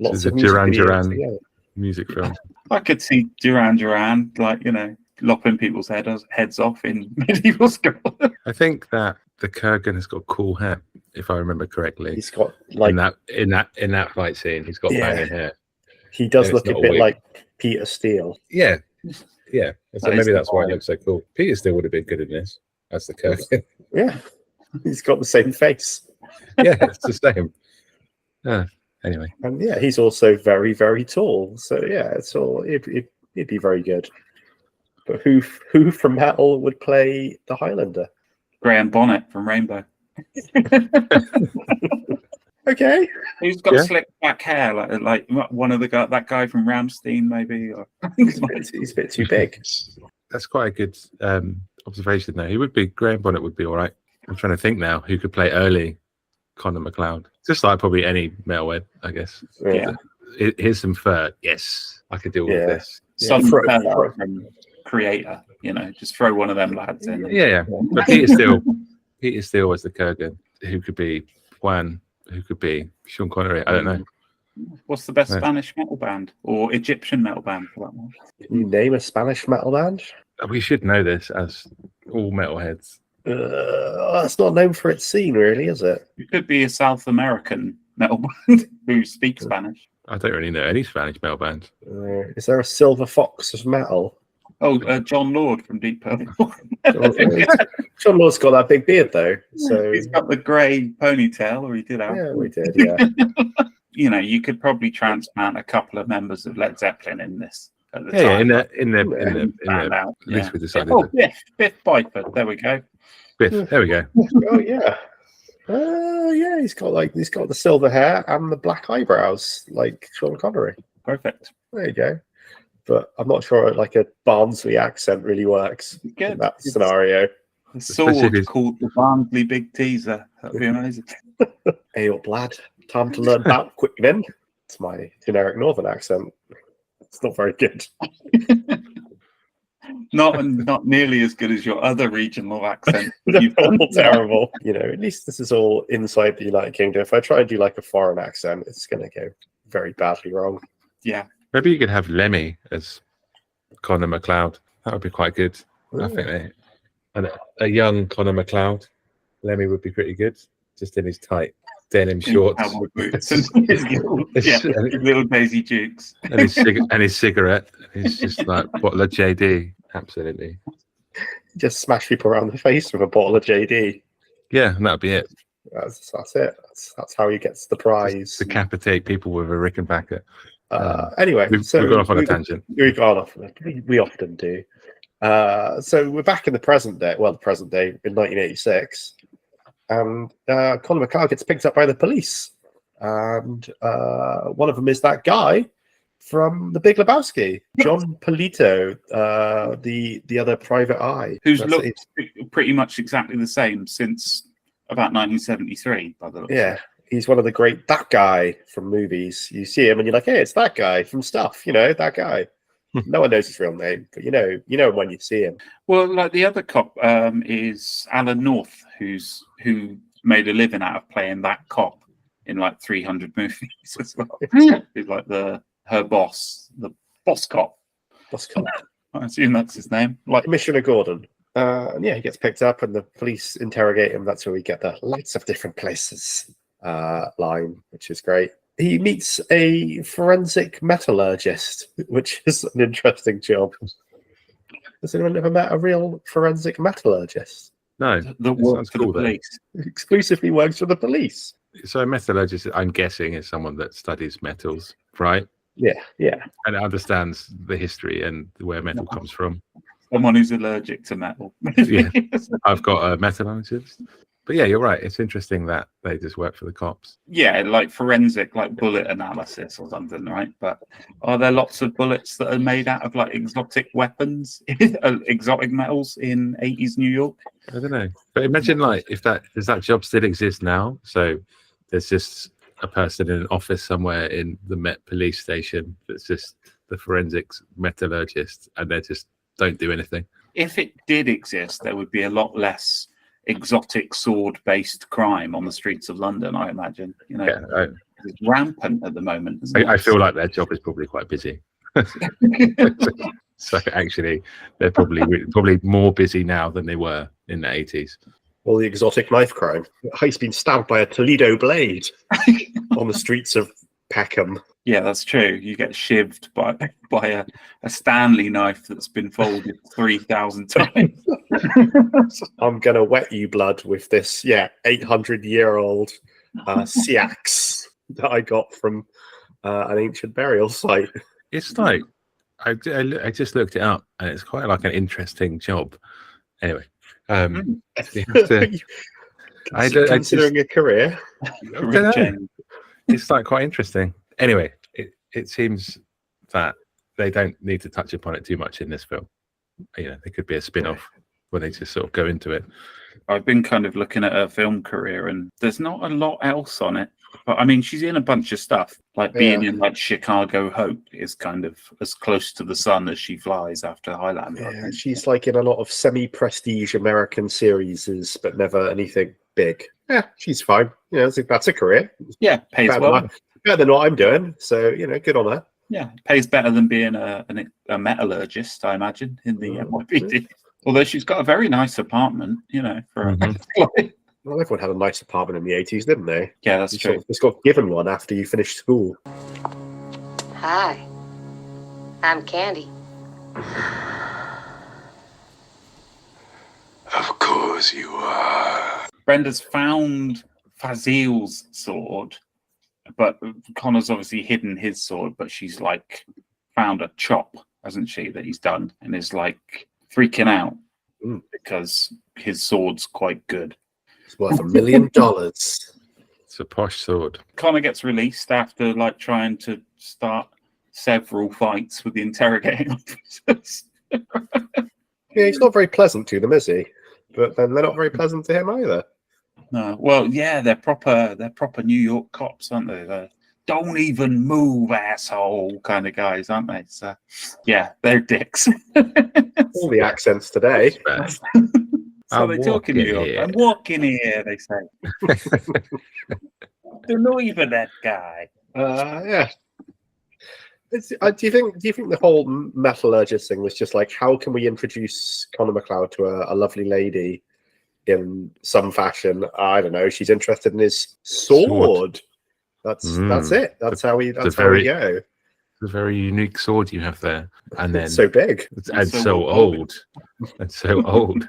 Speaker 3: lots of Duran Duran music film.
Speaker 2: I could see Duran Duran, like, you know, lopping people's heads off in medieval Scotland.
Speaker 3: I think that the Kurgan has got cool hair, if I remember correctly.
Speaker 1: He's got like
Speaker 3: in that fight scene, he's got banging hair.
Speaker 1: He does look a bit like Peter Steele.
Speaker 3: Yeah. So maybe that's why it looks so cool. Peter Steele would have been good in this as the Kurgan.
Speaker 1: Yeah, he's got the same face.
Speaker 3: Yeah, it's the same. Anyway,
Speaker 1: and he's also very, very tall. So it's all it'd be very good. But who from Metal would play the Highlander?
Speaker 2: Graham Bonnet from Rainbow.
Speaker 1: Okay.
Speaker 2: Who's got slick back hair, like one of that guy from Rammstein, maybe? Or...
Speaker 1: he's a bit too big.
Speaker 3: That's quite a good observation there. Graham Bonnet would be all right. I'm trying to think now who could play early Connor MacLeod. Just like probably any metalhead, I guess.
Speaker 1: Yeah.
Speaker 3: Here's some fur. Yes, I could deal with this.
Speaker 2: Some from Creator, you know, just throw one of them lads in.
Speaker 3: Yeah. But Peter Steele was the Kurgan. Who could be Juan? Who could be Sean Connery? I don't know.
Speaker 2: What's the best Spanish metal band or Egyptian metal band for that one?
Speaker 1: Can you name a Spanish metal band?
Speaker 3: We should know this as all metalheads.
Speaker 1: It's not known for its scene, really, is it?
Speaker 2: It could be a South American metal band who speaks Spanish.
Speaker 3: I don't really know any Spanish metal bands.
Speaker 1: Is there a Silver Fox of metal?
Speaker 2: Oh, John Lord from Deep Purple.
Speaker 1: John Lord's got that big beard, though. So
Speaker 2: he's got the grey ponytail, or he did have.
Speaker 1: Yeah, we did, yeah.
Speaker 2: you could probably transplant a couple of members of Led Zeppelin in this at the
Speaker 3: Yeah,
Speaker 2: time.
Speaker 3: in the
Speaker 2: Found out.
Speaker 3: at least we decided.
Speaker 2: Oh, Biff Byford. There we go.
Speaker 3: Biff, there we go.
Speaker 1: Oh yeah. Yeah, he's got the silver hair and the black eyebrows like Sean Connery.
Speaker 2: Perfect.
Speaker 1: There you go. But I'm not sure like a Barnsley accent really works
Speaker 2: Good.
Speaker 1: in that scenario.
Speaker 2: The sword called the Barnsley Big Teaser. That'd be amazing.
Speaker 1: Hey up, lad. Time to learn about quick then. It's my generic northern accent. It's not very good.
Speaker 2: Not nearly as good as your other regional accent.
Speaker 1: They're all terrible. At least this is all inside the United Kingdom. If I try and do like a foreign accent, it's going to go very badly wrong.
Speaker 2: Yeah.
Speaker 3: Maybe you could have Lemmy as Connor McLeod. That would be quite good. I think a young Connor McLeod, Lemmy would be pretty good. Just in his tight denim shorts,
Speaker 2: cowboy boots, and his little Daisy Dukes,
Speaker 3: and his cigarette. He's just like bottle of JD. Absolutely.
Speaker 1: Just smash people around the face with a bottle of JD.
Speaker 3: Yeah, and that'd be it.
Speaker 1: That's it. That's how he gets the prize.
Speaker 3: Just decapitate people with a Rickenbacker.
Speaker 1: Anyway,
Speaker 3: we've gone off on a tangent.
Speaker 1: We've gone off. We often do. So we're back in the present day. Well, the present day in 1986, and Conor McLeod gets picked up by the police, and one of them is that guy from The Big Lebowski, John Polito, the other private eye,
Speaker 2: who's looked pretty much exactly the same since about 1973. By the looks.
Speaker 1: Yeah. He's one of the great that guy from movies. You see him and you're like, hey, it's that guy from stuff, that guy. No one knows his real name, but you know when you see him.
Speaker 2: Well, like the other cop is Alan North, who made a living out of playing that cop in like 300 movies as well. He's like her boss, the boss cop.
Speaker 1: Boss cop.
Speaker 2: I assume that's his name. Like
Speaker 1: Commissioner Gordon. And yeah, he gets picked up and the police interrogate him. That's where we get the lights of different places line, which is great. He meets a forensic metallurgist, which is an interesting job. Has anyone ever met a real forensic metallurgist?
Speaker 3: No,
Speaker 2: that works for the police.
Speaker 1: Exclusively works for the police.
Speaker 3: So a metallurgist, I'm guessing, is someone that studies metals, right?
Speaker 1: Yeah.
Speaker 3: And understands the history and where metal comes from.
Speaker 2: Someone who's allergic to metal.
Speaker 3: Yeah, I've got a metallurgist. But yeah, you're right. It's interesting that they just work for the cops.
Speaker 2: Yeah, like forensic, like bullet analysis or something, right? But are there lots of bullets that are made out of like exotic weapons, exotic metals in 80s New York?
Speaker 3: I don't know. But imagine like does that job still exist now? So there's just a person in an office somewhere in the Met police station that's just the forensics metallurgist, and they just don't do anything.
Speaker 2: If it did exist, there would be a lot less exotic sword-based crime on the streets of London, I imagine. It's rampant at the moment.
Speaker 3: I feel like their job is probably quite busy. So actually, they're probably more busy now than they were in the 80s.
Speaker 1: Well, the exotic knife crime. He's been stabbed by a Toledo blade on the streets of Peckham.
Speaker 2: Yeah, that's true. You get shivved by a Stanley knife that's been folded 3,000 times.
Speaker 1: I'm going to wet you, blood, with this, 800-year-old seax that I got from an ancient burial site.
Speaker 3: It's like, I just looked it up, and it's quite like an interesting job. Anyway.
Speaker 1: Considering a career.
Speaker 3: It's like quite interesting. Anyway, it seems that they don't need to touch upon it too much in this film. There could be a spin-off where they just sort of go into it.
Speaker 2: I've been kind of looking at her film career, and there's not a lot else on it. But I mean, she's in a bunch of stuff. Like being in like Chicago Hope is kind of as close to the sun as she flies after Highlander.
Speaker 1: Yeah, she's like in a lot of semi-prestige American series, but never anything big. Yeah, she's fine. That's a career.
Speaker 2: Yeah, pays well.
Speaker 1: Better than what I'm doing. So, good on her.
Speaker 2: Yeah, pays better than being a metallurgist, I imagine, in the NYPD. Although she's got a very nice apartment, for
Speaker 1: Well, everyone had a nice apartment in the 80s, didn't they?
Speaker 2: Yeah, that's true.
Speaker 1: You just got given one after you finished school.
Speaker 8: Hi, I'm Candy.
Speaker 6: Of course you are.
Speaker 2: Brenda's found Fazil's sword but Connor's obviously hidden his sword, but she's like found a chop, hasn't she, that he's done, and is like freaking out because his sword's quite good.
Speaker 1: It's worth $1 million.
Speaker 3: It's a posh sword.
Speaker 2: Connor gets released after like trying to start several fights with the interrogating officers.
Speaker 1: Yeah, he's not very pleasant to them, is he? But then they're not very pleasant to him either.
Speaker 2: No, well, yeah, they're proper New York cops, aren't they? They're, don't even move, asshole, kind of guys, aren't they? So, yeah, they're dicks.
Speaker 1: All the accents today.
Speaker 2: So they talk in New York. I'm walking here, they say. They're not even that guy.
Speaker 1: Yeah. Do you think the whole metallurgist thing was just like, how can we introduce Connor McLeod to a lovely lady in some fashion? I don't know. She's interested in his sword. That's it. That's how we go.
Speaker 3: It's a very unique sword you have there, and then
Speaker 1: it's so big
Speaker 3: and so old. And so old.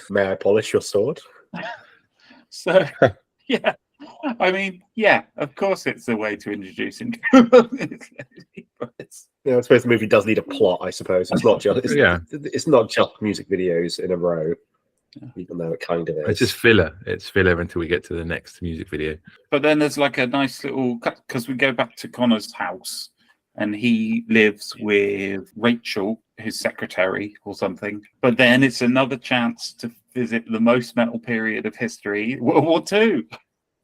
Speaker 1: May I polish your sword?
Speaker 2: So, yeah. I mean, yeah, of course it's a way to introduce him. But it's...
Speaker 1: I suppose the movie does need a plot, I suppose. It's not just it's not just music videos in a row, even though it kind of is.
Speaker 3: It's just filler. It's filler until we get to the next music video.
Speaker 2: But then there's like a nice little cut, because we go back to Connor's house and he lives with Rachel, his secretary or something. But then it's another chance to visit the most metal period of history, World War II.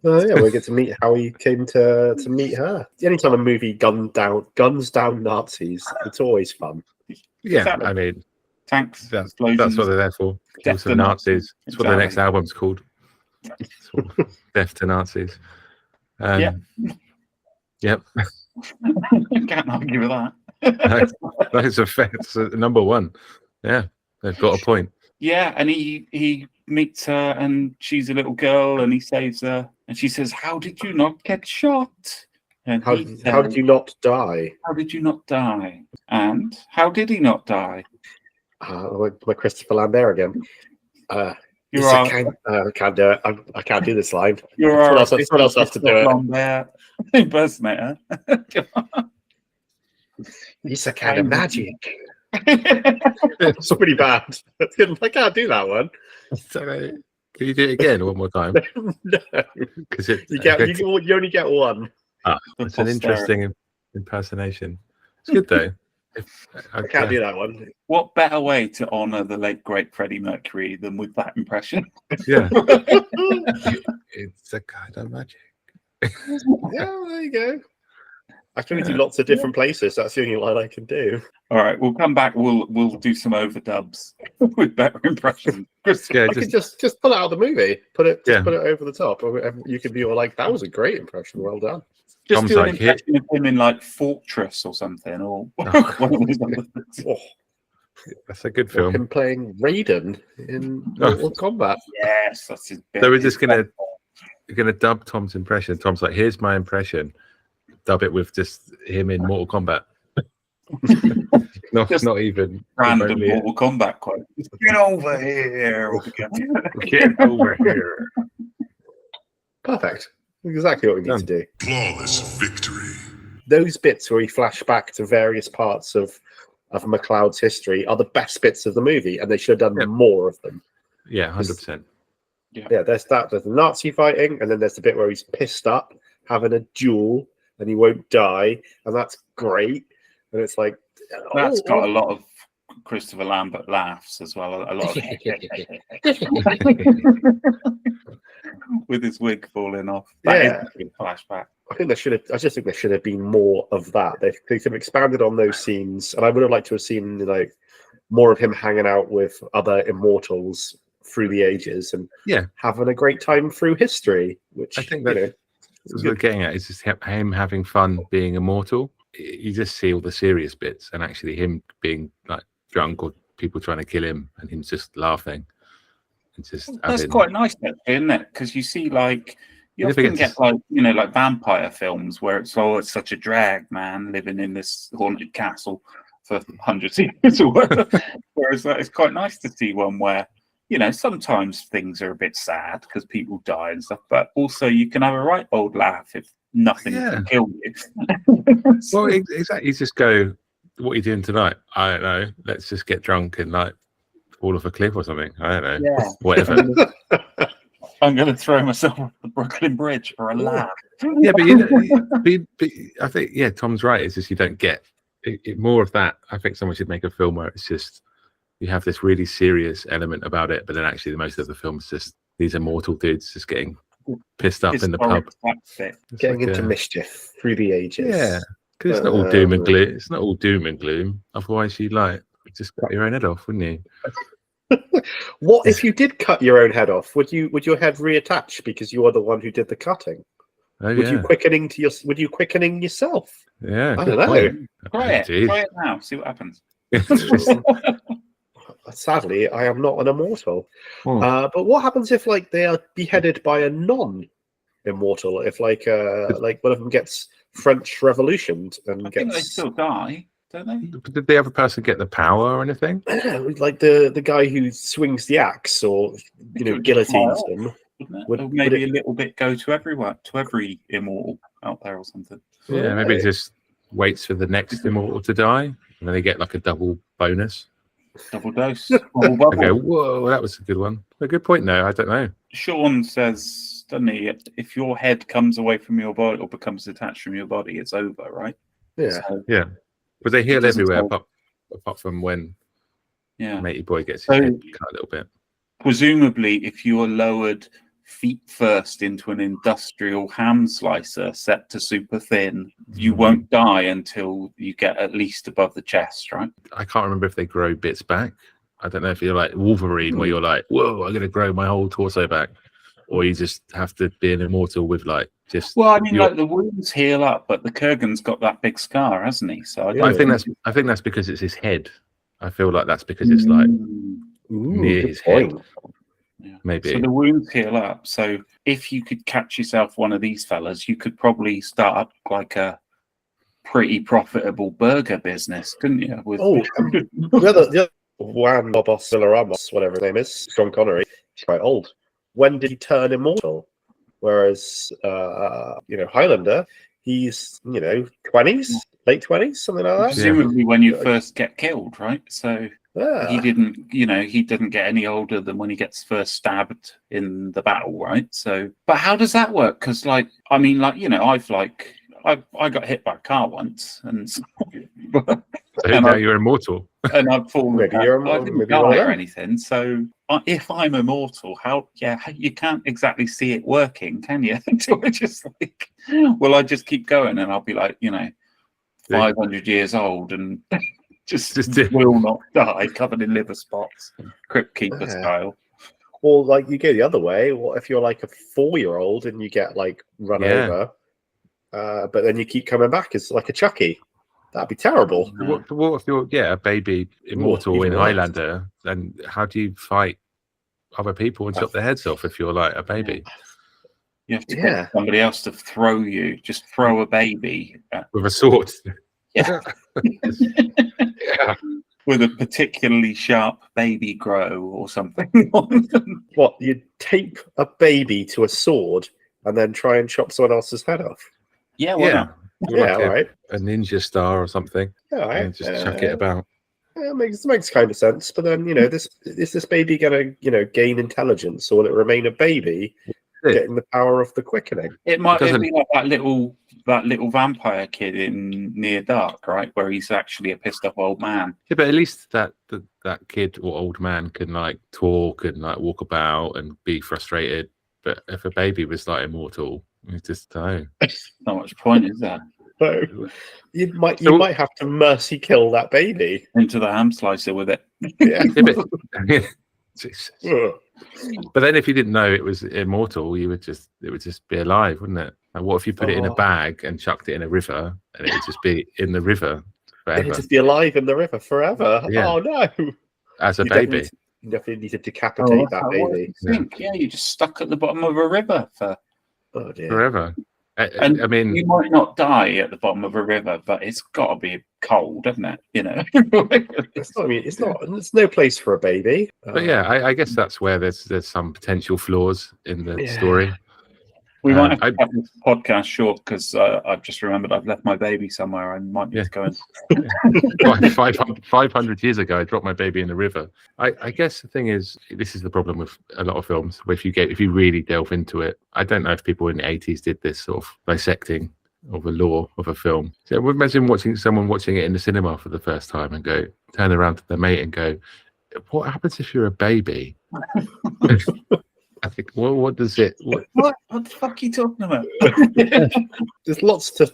Speaker 1: Yeah, we get to meet how he came to meet her. Anytime a movie guns down Nazis, it's always fun.
Speaker 3: Yeah,
Speaker 2: Exactly.
Speaker 3: I mean,
Speaker 2: Tanks,
Speaker 3: that's
Speaker 2: explosions,
Speaker 3: what they're there for.
Speaker 2: Death
Speaker 3: Also
Speaker 2: to
Speaker 3: Nazis. That's what the
Speaker 2: Exactly.
Speaker 3: next album's called. Death to Nazis.
Speaker 2: Yeah.
Speaker 3: Yep.
Speaker 2: Can't argue with that.
Speaker 3: That's a fact. It's number one. Yeah, they've got a point.
Speaker 2: Yeah, and he meets her, and she's a little girl, and he saves her, and she says, "How did you not get shot?" And
Speaker 1: How did you not die?
Speaker 2: How did you not die? And how did he not die?
Speaker 1: My Christopher Lambert again.
Speaker 2: You're
Speaker 1: I can't do it. I can't do this line.
Speaker 2: You're
Speaker 1: someone else has to do it.
Speaker 2: Lambert impersonator.
Speaker 1: It's a kind of magic. It's pretty bad. That's good. I can't do that one.
Speaker 3: So, can you do it again one more time?
Speaker 1: No,
Speaker 3: Because
Speaker 1: you only get one.
Speaker 3: It's an interesting impersonation. It's good though.
Speaker 1: I can't do that one.
Speaker 2: What better way to honour the late great Freddie Mercury than with that impression?
Speaker 3: Yeah. It's a kind of magic.
Speaker 1: Yeah, there you go. I can do lots of different places. That's the only line I can do.
Speaker 2: All right, we'll come back. We'll do some overdubs with better impressions.
Speaker 3: Yeah,
Speaker 1: I could just pull it out of the movie, put it over the top. You could be all like, "That was a great impression. Well done."
Speaker 2: Just
Speaker 3: Tom's
Speaker 2: do an
Speaker 3: like,
Speaker 2: impression of him in like Fortress or something, or one of those other things.
Speaker 1: Oh,
Speaker 3: that's a good
Speaker 1: or
Speaker 3: film.
Speaker 1: him playing Raiden in Mortal Kombat.
Speaker 2: Yes, that's his bit.
Speaker 3: So we're just gonna dub Tom's impression. Tom's like, "Here's my impression." Dub it with just him in Mortal Kombat. not even
Speaker 2: random
Speaker 3: remotely.
Speaker 2: Mortal Kombat quote. Get over here.
Speaker 3: Get over here.
Speaker 1: Perfect. Exactly what we need to do.
Speaker 6: Flawless victory.
Speaker 1: Those bits where we flash back to various parts of McLeod's history are the best bits of the movie, and they should have done more of them.
Speaker 3: Yeah, 100%.
Speaker 1: Yeah, there's the Nazi fighting, and then there's the bit where he's pissed up, having a duel, and he won't die, and that's great. And it's like
Speaker 2: That's got a lot of Christopher Lambert laughs as well. A lot of with his wig falling off. That is a good flashback.
Speaker 1: I just think there should have been more of that. They could have expanded on those scenes, and I would have liked to have seen like more of him hanging out with other immortals through the ages and having a great time through history. Which
Speaker 3: I think that what we're getting at is just him having fun being immortal. You just see all the serious bits, and actually him being like drunk or people trying to kill him, and him just laughing. And just
Speaker 2: that's quite nice, isn't it? Because you see, like, you often get like like vampire films where it's it's such a drag, man, living in this haunted castle for hundreds of years or whatever. Whereas it's quite nice to see one where sometimes things are a bit sad because people die and stuff, but also you can have a right old laugh if nothing can kill you.
Speaker 3: Well, exactly. You just go, what are you doing tonight? I don't know. Let's just get drunk and like fall off a cliff or something. I don't know.
Speaker 2: Yeah.
Speaker 3: Whatever.
Speaker 2: I'm going to throw myself off the Brooklyn Bridge for a laugh.
Speaker 3: Yeah, but, but I think, Tom's right. It's just you don't get it, more of that. I think someone should make a film where it's just you have this really serious element about it, but then actually the most of the film is just these immortal dudes just getting pissed up in the pub.
Speaker 1: Getting into mischief through the ages.
Speaker 3: Yeah, because it's not all doom and gloom. It's not all doom and gloom. Otherwise, you'd just cut your own head off, wouldn't you?
Speaker 1: What if you did cut your own head off? Would your head reattach because you are the one who did the cutting?
Speaker 3: Oh,
Speaker 1: would you quickening yourself?
Speaker 3: Yeah,
Speaker 1: I don't know.
Speaker 2: Try it now. See what happens.
Speaker 1: Sadly, I am not an immortal. But what happens if they are beheaded by a non-immortal? If one of them gets French Revolutioned and
Speaker 2: I think they still die, don't they?
Speaker 3: Did the other person get the power or anything?
Speaker 1: Like the guy who swings the axe or guillotines them.
Speaker 2: Would maybe a little bit go to everyone, to every immortal out there or something.
Speaker 3: Yeah, maybe it just waits for the next immortal to die, and then they get like a double bonus.
Speaker 2: Double dose.
Speaker 3: Okay, whoa, that was a good one. A good point, though. I don't know.
Speaker 2: Sean says, doesn't he, if your head comes away from your body or becomes detached from your body, it's over, right?
Speaker 1: Yeah.
Speaker 2: So,
Speaker 3: yeah. But they heal everywhere apart from when Matey Boy gets his head cut a little bit.
Speaker 2: Presumably, if you are lowered feet first into an industrial ham slicer set to super thin, you won't die until you get at least above the chest, right?
Speaker 3: I can't remember if they grow bits back. I don't know if you're like Wolverine, where you're like, whoa, I'm going to grow my whole torso back. Or you just have to be an immortal with just...
Speaker 2: Well, I mean, the wounds heal up, but the Kurgan's got that big scar, hasn't he? So I
Speaker 3: think that's because it's his head. I feel like that's because it's near his head.
Speaker 2: Yeah.
Speaker 3: Maybe.
Speaker 2: So the wounds heal up. So if you could catch yourself one of these fellas, you could probably start up like a pretty profitable burger business, couldn't you? With
Speaker 1: the other Juan Bobos Villaramos, whatever his name is, Sean Connery, he's quite old. When did he turn immortal? Whereas Highlander, he's 20s, late 20s, something like that.
Speaker 2: Presumably when you first get killed, right? So he didn't get any older than when he gets first stabbed in the battle, right? So, but how does that work? Because, I got hit by a car once, and
Speaker 3: now you're immortal,
Speaker 2: and I've fallen. I didn't die or anything. So, if I'm immortal, you can't exactly see it working, can you? Until I just I just keep going, and I'll be 500 years old and. Just will not die, covered in liver spots, Crypt Keeper style.
Speaker 1: Or you go the other way. What if you're like a 4-year-old and you get run over, but then you keep coming back as like a Chucky? That'd be terrible.
Speaker 3: What if you're a baby immortal in Highlander? Then how do you fight other people and chop their heads off if you're like a baby?
Speaker 2: You have to get somebody else to throw you. Just throw a baby
Speaker 3: with a sword.
Speaker 2: Yeah. With a particularly sharp baby grow or something.
Speaker 1: What, you tape a baby to a sword and then try and chop someone else's head off?
Speaker 2: Yeah,
Speaker 1: right.
Speaker 3: A ninja star or something.
Speaker 1: Yeah, right.
Speaker 3: And just chuck it about.
Speaker 1: Yeah, it makes kind of sense. But then is this baby gonna gain intelligence, or will it remain a baby? Getting the power of the quickening.
Speaker 2: It might be like that little vampire kid in Near Dark, right, where he's actually a pissed off old man.
Speaker 3: Yeah, but at least that kid or old man can talk and walk about and be frustrated. But if a baby was immortal, it's just
Speaker 2: not much point, is there?
Speaker 1: No. You might have to mercy kill that baby
Speaker 2: into the ham slicer with it.
Speaker 1: Yeah.
Speaker 3: But then if you didn't know it was immortal, it would just be alive, wouldn't it? And what if you put it in a bag and chucked it in a river, and it would just be in the river forever?
Speaker 1: It'd just be alive in the river forever.
Speaker 3: Yeah.
Speaker 1: Oh no!
Speaker 3: As a baby,
Speaker 1: you definitely need to decapitate that baby.
Speaker 2: You're just stuck at the bottom of a river for
Speaker 3: forever.
Speaker 2: And
Speaker 3: I mean,
Speaker 2: you might not die at the bottom of a river, but it's got to be cold, hasn't it? You know.
Speaker 1: It's not, I mean, it's not. There's no place for a baby.
Speaker 3: but yeah, I guess that's where there's some potential flaws in the story.
Speaker 2: We might have to cut this podcast short because I've just remembered I've left my baby somewhere. I might need to go in.
Speaker 3: 500 years ago, I dropped my baby in the river. I guess the thing is, this is the problem with a lot of films. Where if you really delve into it, I don't know if people in the 80s did this sort of dissecting of the lore of a film. So imagine someone watching it in the cinema for the first time and turn around to their mate and go, "What happens if you're a baby?" I think, well, what does it?
Speaker 2: What the fuck are you talking about?
Speaker 1: There's lots to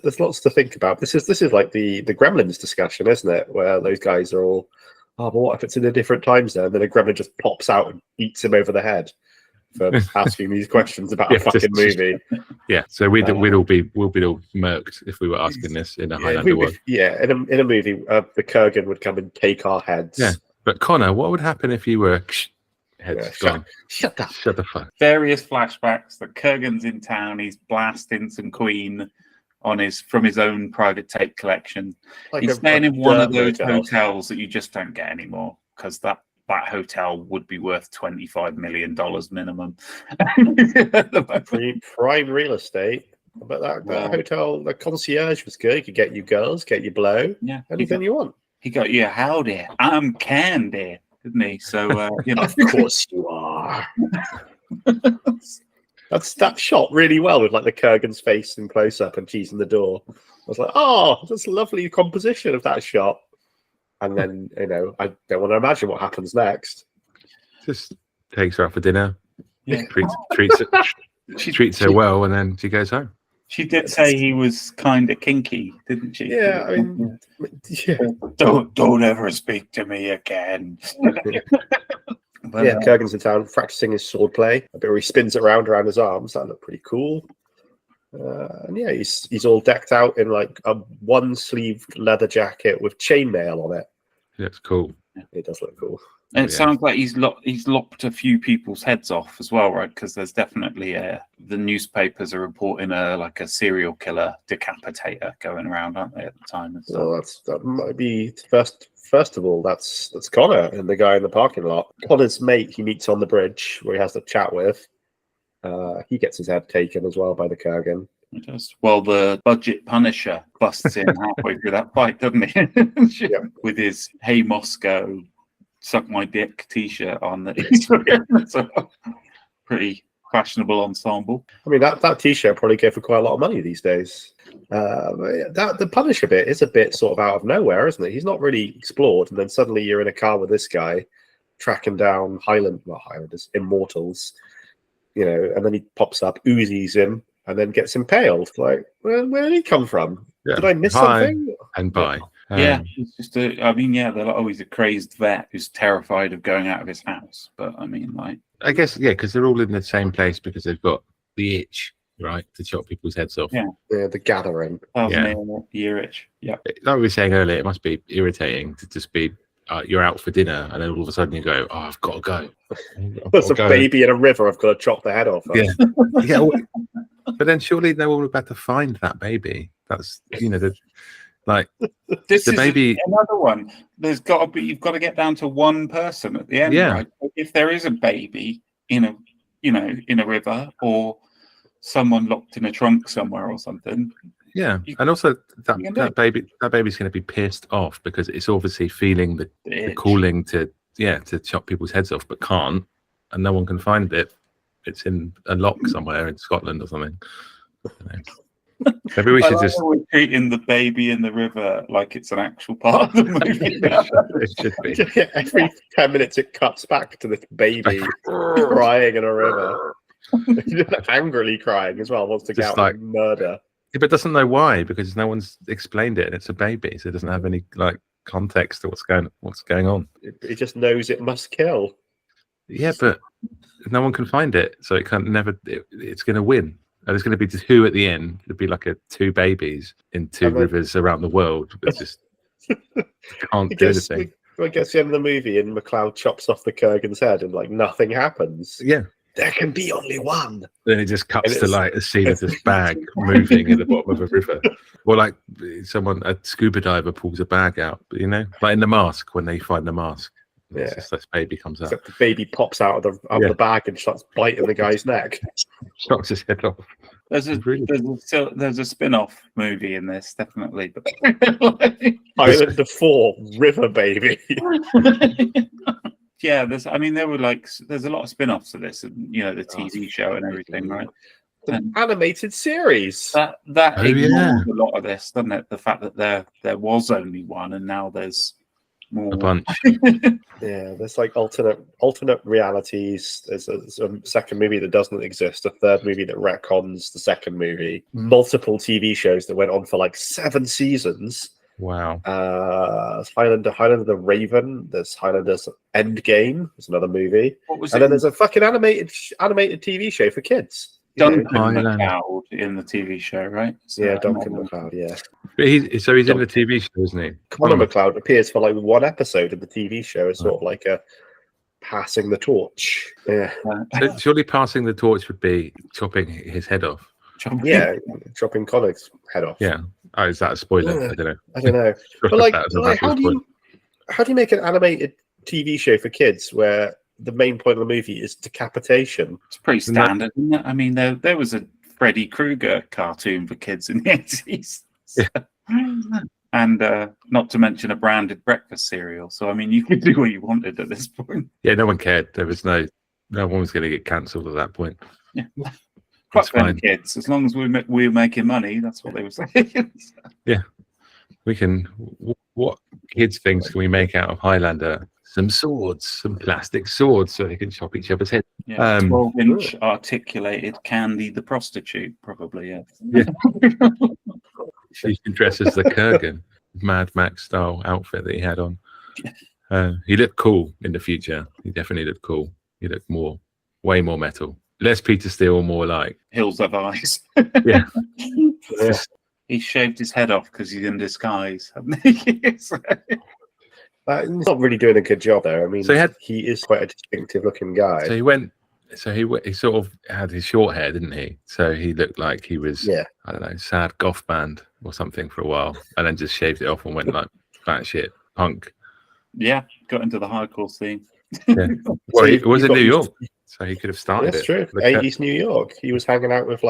Speaker 1: think about. This is like the Gremlins discussion, isn't it? Where those guys are all, oh, but what if it's in a different time zone? And then a gremlin just pops out and eats him over the head for asking these questions about a fucking movie.
Speaker 3: Yeah, so we'd all be murked if we were asking this in a Highlander world.
Speaker 1: Yeah, in a movie, the Kurgan would come and take our heads.
Speaker 3: Yeah, but Connor, what would happen if you were?
Speaker 1: Shut up.
Speaker 3: Shut the fuck.
Speaker 2: Various flashbacks. The Kurgan's in town. He's blasting some Queen from his own private tape collection.
Speaker 1: Like
Speaker 2: he's staying in one of those hotels that you just don't get anymore because that hotel would be worth $25 million minimum.
Speaker 1: Prime real estate. But that hotel, the concierge was good. He could get you girls, get you blow, anything you want.
Speaker 2: He got you, howdy, I'm Candy. Didn't he? So you know,
Speaker 1: of course you are. That shot really well with like the Kurgan's face in close up and she's in the door. I was like, oh, that's a lovely composition of that shot. And then I don't want to imagine what happens next.
Speaker 3: Just takes her out for dinner.
Speaker 2: Yeah.
Speaker 3: Treats her well, and then she goes home.
Speaker 2: She did say he was kind of kinky, didn't she?
Speaker 1: Yeah, I mean,
Speaker 2: don't ever speak to me again.
Speaker 1: But, Kurgan's in town practicing his swordplay. A bit where he spins it around his arms. That looked pretty cool. And yeah, he's all decked out in like a one-sleeved leather jacket with chainmail on it.
Speaker 3: That's cool.
Speaker 1: It does look cool.
Speaker 2: And it sounds like he's lopped a few people's heads off as well, right? Because there's definitely the newspapers are reporting a serial killer decapitator going around, aren't they, at the time?
Speaker 1: Well, that might be first of all, that's Connor and the guy in the parking lot. Connor's mate he meets on the bridge where he has the chat with. He gets his head taken as well by the Kurgan.
Speaker 2: He does. Well, the budget Punisher busts in halfway through that fight, doesn't he? With his "Hey Moscow, suck my dick" t-shirt on. So, pretty fashionable ensemble.
Speaker 1: I mean, that t-shirt probably go for quite a lot of money these days. The Punisher bit is a bit sort of out of nowhere, isn't it? He's not really explored, and then suddenly you're in a car with this guy tracking down Highlanders, immortals, and then he pops up, Uzis him, and then gets impaled. Like, where did he come from?
Speaker 3: Yeah.
Speaker 1: Did I miss something?
Speaker 3: And bye.
Speaker 2: It's just they're always a crazed vet who's terrified of going out of his house. But I mean, like,
Speaker 3: I guess, because they're all in the same place because they've got the itch, right, to chop people's heads off.
Speaker 2: Yeah,
Speaker 1: the gathering.
Speaker 2: The ear itch. Yeah.
Speaker 3: Like we were saying earlier, it must be irritating to just be you're out for dinner and then all of a sudden you go, oh, I've got to go.
Speaker 1: There's a baby in a river. I've got to chop the head off.
Speaker 3: Yeah. But then surely no one would be able to find that baby. That's
Speaker 2: this
Speaker 3: the
Speaker 2: is
Speaker 3: baby.
Speaker 2: Another one. You've got to get down to one person at the end.
Speaker 3: Yeah.
Speaker 2: Right? If there is a baby in a river or someone locked in a trunk somewhere or something.
Speaker 3: Yeah, and also that baby's going to be pissed off because it's obviously feeling the calling to chop people's heads off, but can't, and no one can find it. It's in a lock somewhere in Scotland or something. Maybe we should just
Speaker 2: treating the baby in the river like it's an actual part of the movie.
Speaker 3: It should be.
Speaker 1: Every 10 minutes it cuts back to this baby crying in a river. Angrily crying as well, wants to get out and murder.
Speaker 3: Yeah, but doesn't know why because no one's explained it, and it's a baby, so it doesn't have any context to what's going on.
Speaker 1: It just knows it must kill.
Speaker 3: Yeah, but no one can find it, so it can't. It's going to win, and there's going to be two at the end. It'll be like two babies in two rivers around the world, but just can't do anything.
Speaker 1: I guess the end of the movie, and McLeod chops off the Kurgan's head, and nothing happens.
Speaker 3: Yeah.
Speaker 1: there can be only one.
Speaker 3: Then it just cuts
Speaker 1: And
Speaker 3: to
Speaker 1: it's-
Speaker 3: like a scene of this bag moving in the bottom of a river, or like a scuba diver pulls a bag out. You know, like in The Mask when they find the mask. It's
Speaker 1: Yeah.
Speaker 3: just this baby comes out,
Speaker 1: Except the baby pops out of the bag and starts biting the guy's neck.
Speaker 3: chops his head off.
Speaker 2: There's a spin-off movie in this, definitely.
Speaker 1: Highlander 4, River Baby.
Speaker 2: Yeah, there's a lot of spin-offs of this, and the TV show and everything, right?
Speaker 1: An animated series.
Speaker 2: That
Speaker 3: Oh,
Speaker 2: ignores
Speaker 3: yeah.
Speaker 2: a lot of this, doesn't it? The fact that there was only one, and now there's more.
Speaker 3: A bunch.
Speaker 1: Yeah, there's like alternate realities. There's a second movie that doesn't exist, a third movie that retcons the second movie, multiple TV shows that went on for like 7 seasons.
Speaker 3: Wow.
Speaker 1: Highlander the Raven. There's Highlander's Endgame. There's another movie,
Speaker 2: What was
Speaker 1: and
Speaker 2: it?
Speaker 1: then there's a fucking animated TV show for kids. You know?
Speaker 2: Duncan
Speaker 3: Highlander.
Speaker 2: MacLeod in the TV show, right? So
Speaker 1: Yeah, Duncan MacLeod. Yeah,
Speaker 3: But he's in the TV show, isn't he?
Speaker 1: Connor MacLeod appears for like 1 episode of the TV show as sort of like a passing the torch. Yeah,
Speaker 3: So surely passing the torch would be chopping his head off.
Speaker 1: yeah, chopping Connor's head off.
Speaker 3: Yeah. Oh, is that a spoiler? I don't know.
Speaker 1: I don't know, but like how do you make an animated TV show for kids where the main point of the movie is decapitation?
Speaker 2: It's pretty standard, isn't it? I mean, there was a Freddy Krueger cartoon for kids in the 80s. And not to mention a branded breakfast cereal. So, I mean, you could do what you wanted at this point.
Speaker 3: Yeah, no one cared. There was no one was going to get cancelled at that point.
Speaker 2: Yeah.
Speaker 3: That's
Speaker 2: Fuck them
Speaker 3: fine.
Speaker 2: kids. As long as we're making money, that's what they were saying.
Speaker 3: We can. What kids things can we make out of Highlander? Some swords, some plastic swords, so they can chop each other's head.
Speaker 2: Yeah, 12-inch articulated Candy the prostitute, probably.
Speaker 3: Yeah. She can dress as the Kurgan, Mad Max style outfit that he had on. He looked cool in the future. He definitely looked cool. He looked way more metal. Less Peter Steele, more like
Speaker 2: Hills of Ice.
Speaker 3: Yeah.
Speaker 2: He shaved his head off because he's in disguise.
Speaker 1: He's not really doing a good job there. I mean,
Speaker 3: So
Speaker 1: he is quite a distinctive looking guy.
Speaker 3: So he sort of had his short hair, didn't he? So he looked like he was, I don't know, sad goth band or something for a while, and then just shaved it off and went like batshit punk.
Speaker 2: Yeah, got into the hardcore scene.
Speaker 3: Yeah. Well, he was in New York, so he could have started
Speaker 1: That's
Speaker 3: it.
Speaker 1: true. 80s New York. He was hanging out with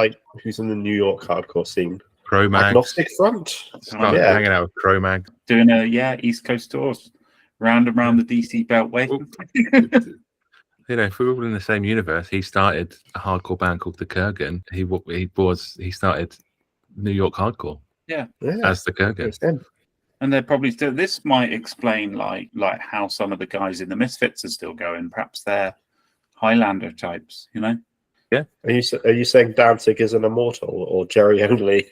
Speaker 1: who's in the New York hardcore scene?
Speaker 3: Cro-Mags.
Speaker 1: Agnostic Front.
Speaker 3: Started hanging out with Cro-Mag.
Speaker 2: Doing East Coast tours, round and round the DC Beltway.
Speaker 3: You know, if we were all in the same universe, he started a hardcore band called the Kurgan. He started New York hardcore as the Kurgan.
Speaker 2: And they're probably still. This might explain like how some of the guys in the Misfits are still going. Perhaps they're Highlander types. You know.
Speaker 3: Yeah.
Speaker 1: Are you saying Danzig is an immortal or Jerry only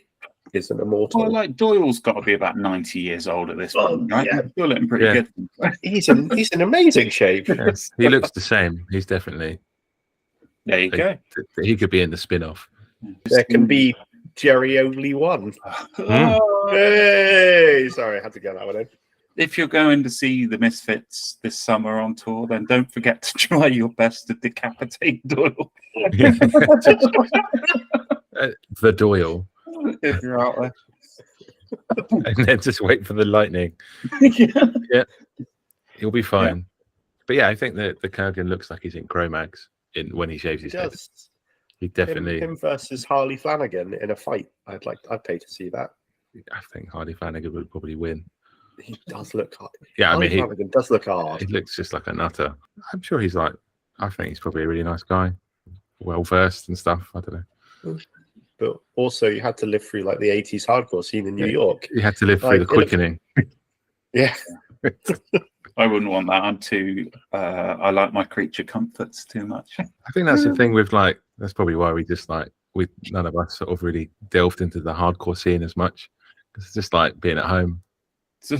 Speaker 1: is an immortal?
Speaker 2: Well, like Doyle's got to be about 90 years old at this point, right?
Speaker 1: Yeah.
Speaker 2: Still looking pretty good.
Speaker 1: He's in amazing shape.
Speaker 3: Yes. He looks the same. He's definitely.
Speaker 2: There you go.
Speaker 3: He could be in the spin-off.
Speaker 1: There can be Jerry only one.
Speaker 2: Oh.
Speaker 1: Hey, sorry, I had to get that one in.
Speaker 2: If you're going to see the Misfits this summer on tour, then don't forget to try your best to decapitate Doyle.
Speaker 3: The Doyle.
Speaker 2: If you're out there.
Speaker 3: And then just wait for the lightning. Yeah. He'll be fine. Yeah. But yeah, I think that the Kurgan looks like he's in Cro-Mags when he shaves his head. He definitely
Speaker 1: him versus Harley Flanagan in a fight. I'd pay to see that.
Speaker 3: I think Harley Flanagan would probably win.
Speaker 1: He does look hard.
Speaker 3: Yeah,
Speaker 1: Harley Flanagan does look hard.
Speaker 3: He looks just like a nutter. I'm sure I think he's probably a really nice guy. Well versed and stuff. I don't know.
Speaker 1: But also you had to live through like the 80s hardcore scene in New York.
Speaker 3: You had to live through the quickening.
Speaker 1: Yeah.
Speaker 2: I wouldn't want that. I'm too I like my creature comforts too much.
Speaker 3: I think that's the thing with that's probably why we just none of us sort of really delved into the hardcore scene as much. Because it's just like being at home. I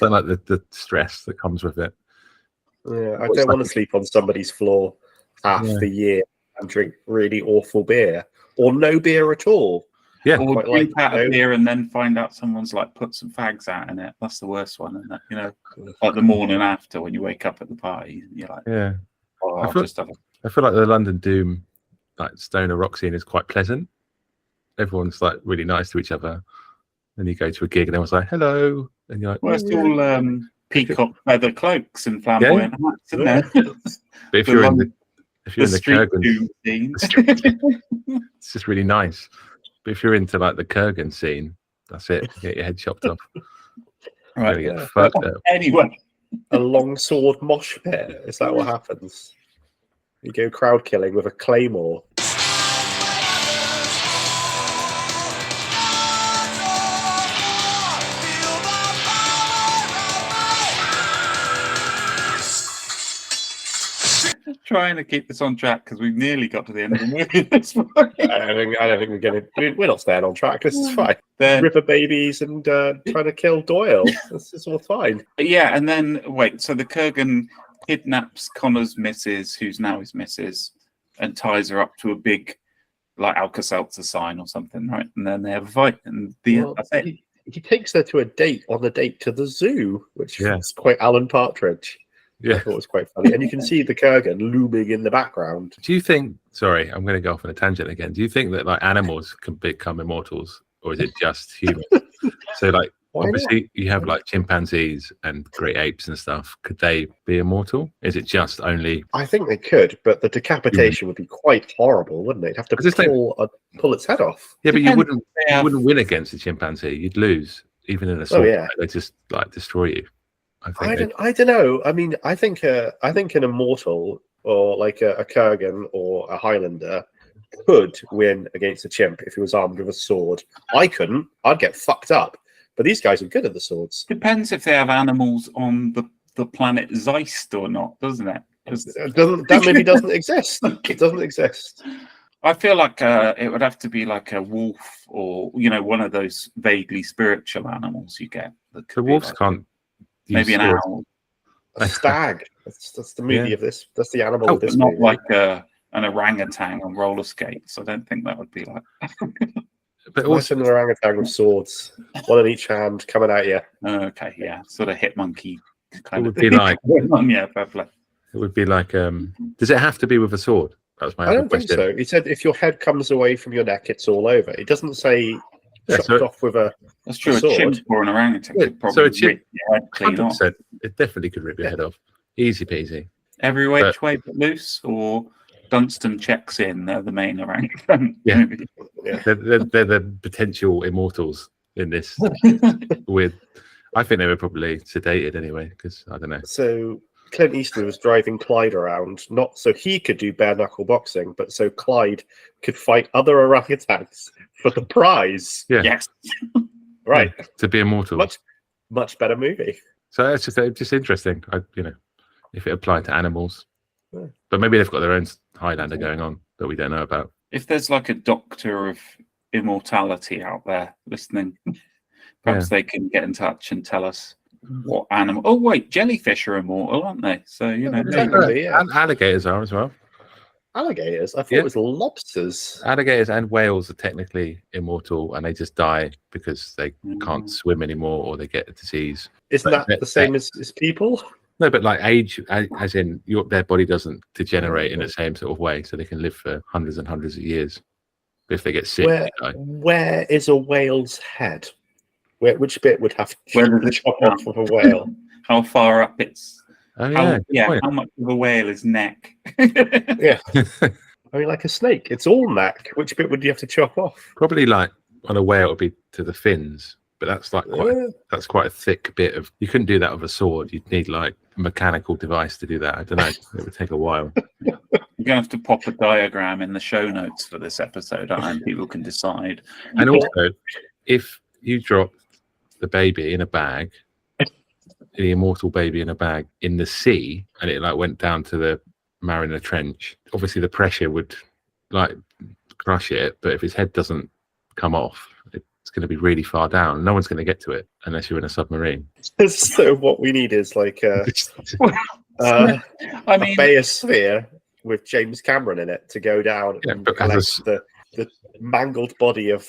Speaker 3: don't like the stress that comes with it.
Speaker 1: Yeah, I don't want to sleep on somebody's floor half the year and drink really awful beer or no beer at all.
Speaker 3: Yeah,
Speaker 2: or drink out of beer and then find out someone's put some fags out in it. That's the worst one, isn't it? You know, like the morning after when you wake up at the party, and you're like,
Speaker 3: yeah.
Speaker 2: Oh,
Speaker 3: I feel like the London Doom, like stoner rock scene, is quite pleasant. Everyone's like really nice to each other. Then you go to a gig and everyone's like, "Hello," and you're like,
Speaker 2: well, it's all peacock feather cloaks and flamboyant hats, isn't there?
Speaker 3: But if you're in the
Speaker 2: street
Speaker 3: Kurgan
Speaker 2: doom scene,
Speaker 3: it's just really nice. But if you're into like the Kurgan scene, that's it. Get your head chopped off.
Speaker 2: right?
Speaker 3: Get fucked up.
Speaker 2: Anyway,
Speaker 1: A long sword mosh pit. Is that what happens? You go crowd killing with a claymore.
Speaker 2: trying to keep this on track because we've nearly got to the end of the movie this morning.
Speaker 1: I don't think we're gonna. We're not staying on track. This is fine.
Speaker 2: Then,
Speaker 1: River babies and trying to kill Doyle. This is all fine.
Speaker 2: yeah, and then wait. So the Kurgan kidnaps Connor's missus, who's now his missus, and ties her up to a big, like Alka-Seltzer sign or something, right? And then they have a fight, and that's it.
Speaker 1: He takes her to a date to the zoo, which is quite Alan Partridge.
Speaker 3: Yeah,
Speaker 1: I thought it was quite funny. And you can see the Kurgan looming in the background.
Speaker 3: Do you think? Sorry, I'm going to go off on a tangent again. Do you think that like animals can become immortals, or is it just humans? So, like, obviously, you have like chimpanzees and great apes and stuff. Could they be immortal? Is it just only?
Speaker 1: I think they could, but the decapitation would be quite horrible, wouldn't it? You'd have to pull its head off.
Speaker 3: Yeah, but you wouldn't win against a chimpanzee. You'd lose, even in a sword. They just like destroy you. I
Speaker 1: don't know. I mean, I think an immortal or like a Kurgan or a Highlander could win against a chimp if he was armed with a sword. I couldn't. I'd get fucked up. But these guys are good at the swords.
Speaker 2: Depends if they have animals on the planet Zeist or not, doesn't it?
Speaker 1: That maybe doesn't exist. It doesn't exist.
Speaker 2: I feel like it would have to be like a wolf or one of those vaguely spiritual animals you get.
Speaker 3: The wolves can't.
Speaker 2: Maybe an owl.
Speaker 1: A stag. That's the movie of this. That's the animal of this
Speaker 2: not
Speaker 1: movie.
Speaker 2: like an orangutan on roller skates. I don't think that would be like.
Speaker 1: But also an orangutan with swords, one in each hand, coming at you.
Speaker 2: Okay, yeah, sort of hit monkey kind
Speaker 3: it
Speaker 2: of.
Speaker 3: Would be like.
Speaker 2: Yeah, fair.
Speaker 3: It would be like. Does it have to be with a sword? That's my.
Speaker 1: I don't think so. He said if your head comes away from your neck, it's all over. It doesn't say. Chopped off with a.
Speaker 2: That's true.
Speaker 1: A
Speaker 2: chimp or an orangutan could probably rip your head clean off.
Speaker 3: It definitely could rip your head off. Easy peasy.
Speaker 2: Every which way but loose, or Dunstan checks in. They're the main orangutan.
Speaker 3: Yeah, they're the potential immortals in this. I think they were probably sedated anyway, because I don't know.
Speaker 1: So Clint Eastwood was driving Clyde around, not so he could do bare knuckle boxing, but so Clyde could fight other orangutans for the prize.
Speaker 3: Yeah.
Speaker 2: Yes.
Speaker 1: Right.
Speaker 3: Yeah, to be immortal.
Speaker 1: Much better movie.
Speaker 3: So that's just interesting. If it applied to animals. Yeah. But maybe they've got their own Highlander going on that we don't know about.
Speaker 2: If there's like a doctor of immortality out there listening, perhaps they can get in touch and tell us what animal. Oh wait, jellyfish are immortal, aren't they? So
Speaker 3: and alligators are as well.
Speaker 1: Alligators? I thought it was lobsters.
Speaker 3: Alligators and whales are technically immortal, and they just die because they can't swim anymore or they get a disease.
Speaker 1: Isn't that the same as people?
Speaker 3: No, but like age, as in their body doesn't degenerate in the same sort of way, so they can live for hundreds and hundreds of years. If they get sick, they die.
Speaker 1: Where is a whale's head? Which bit would have to chop off of a whale?
Speaker 2: How far up it's?
Speaker 3: Oh,
Speaker 2: how much of a whale is neck?
Speaker 1: Yeah. I mean, like a snake, it's all neck. Which bit would you have to chop off?
Speaker 3: Probably like on a whale, it would be to the fins, but that's like quite a thick bit of. You couldn't do that with a sword. You'd need like a mechanical device to do that. I don't know. It would take a while.
Speaker 2: You're gonna have to pop a diagram in the show notes for this episode, and people can decide.
Speaker 3: And also, if you drop the baby in a bag, the immortal baby in a bag in the sea, and it like went down to the Mariner Trench, obviously the pressure would like crush it, but if his head doesn't come off, it's going to be really far down. No one's going to get to it unless you're in a submarine.
Speaker 1: So what we need is like a biosphere with James Cameron in it to go down and collect the mangled body of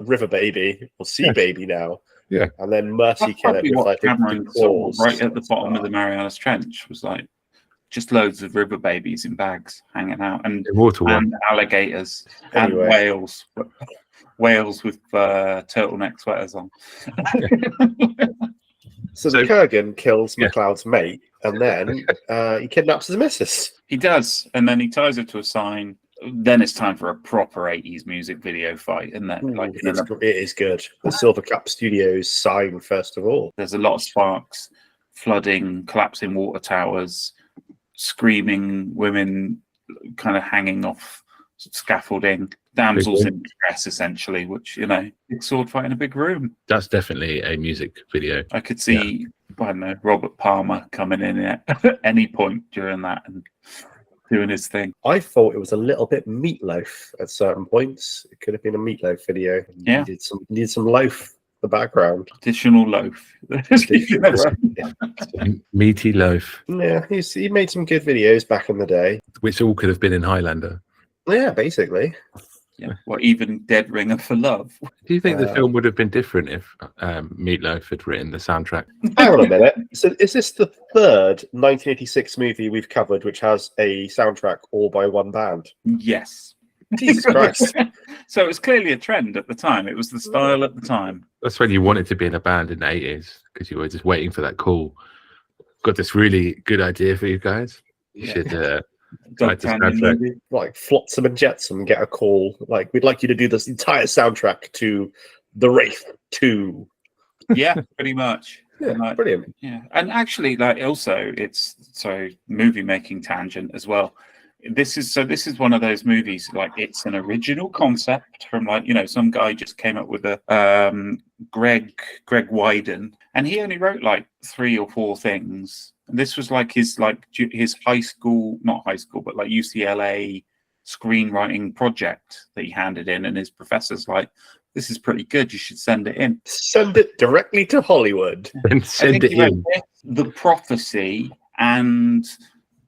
Speaker 1: River Baby or Sea Baby now.
Speaker 3: Yeah,
Speaker 1: and then mercy kill it with like
Speaker 2: Cameron saw right at the bottom of the Marianas Trench was like just loads of river babies in bags hanging out, and
Speaker 3: Immortal
Speaker 2: and
Speaker 3: one.
Speaker 2: alligators
Speaker 1: Anyway.
Speaker 2: and whales with turtleneck sweaters on.
Speaker 1: So the Kurgan kills McLeod's mate, and then he kidnaps his missus.
Speaker 2: He does, and then he ties her to a sign. Then it's time for a proper 80s music video fight, isn't it? Like,
Speaker 1: It is good. The Silver Cup Studios sign, first of all.
Speaker 2: there's a lot of sparks, flooding, collapsing water towers, screaming women kind of hanging off scaffolding, damsels in distress, essentially, which, big sword fight in a big room.
Speaker 3: That's definitely a music video.
Speaker 2: I could see, I don't know, Robert Palmer coming in at any point during that and doing his thing.
Speaker 1: I thought it was a little bit Meatloaf at certain points. It could have been a Meatloaf video.
Speaker 2: Yeah.
Speaker 1: Needed some loaf in the background.
Speaker 2: Additional loaf.
Speaker 3: Meaty loaf,
Speaker 1: Yeah, he made some good videos back in the day.
Speaker 3: which all could have been in Highlander.
Speaker 1: Yeah, basically.
Speaker 2: Yeah, well, even Dead Ringer for Love.
Speaker 3: Do you think the film would have been different if Meatloaf had written the soundtrack?
Speaker 1: Hang on a minute. So is this the third 1986 movie we've covered which has a soundtrack all by one band?
Speaker 2: Yes.
Speaker 1: Jesus Christ.
Speaker 2: So it was clearly a trend at the time. It was the style at the time.
Speaker 3: That's when you wanted to be in a band in the 80s, because you were just waiting for that call. Got this really good idea for you guys. You should write the soundtrack.
Speaker 1: Like Flotsam and Jetsam get a call. Like, we'd like you to do this entire soundtrack to The Wraith 2.
Speaker 2: Yeah, pretty much.
Speaker 1: Yeah, brilliant.
Speaker 2: Yeah, and actually, like, also, it's movie making tangent as well. This is one of those movies, like, it's an original concept from, like, some guy just came up with a Greg Wyden, and he only wrote like 3 or 4 things. And this was like his high school, not high school, but like UCLA screenwriting project that he handed in, and his professor's like, "This is pretty good. You should send it in."
Speaker 1: Send it directly to Hollywood.
Speaker 3: And send it in.
Speaker 2: The Prophecy and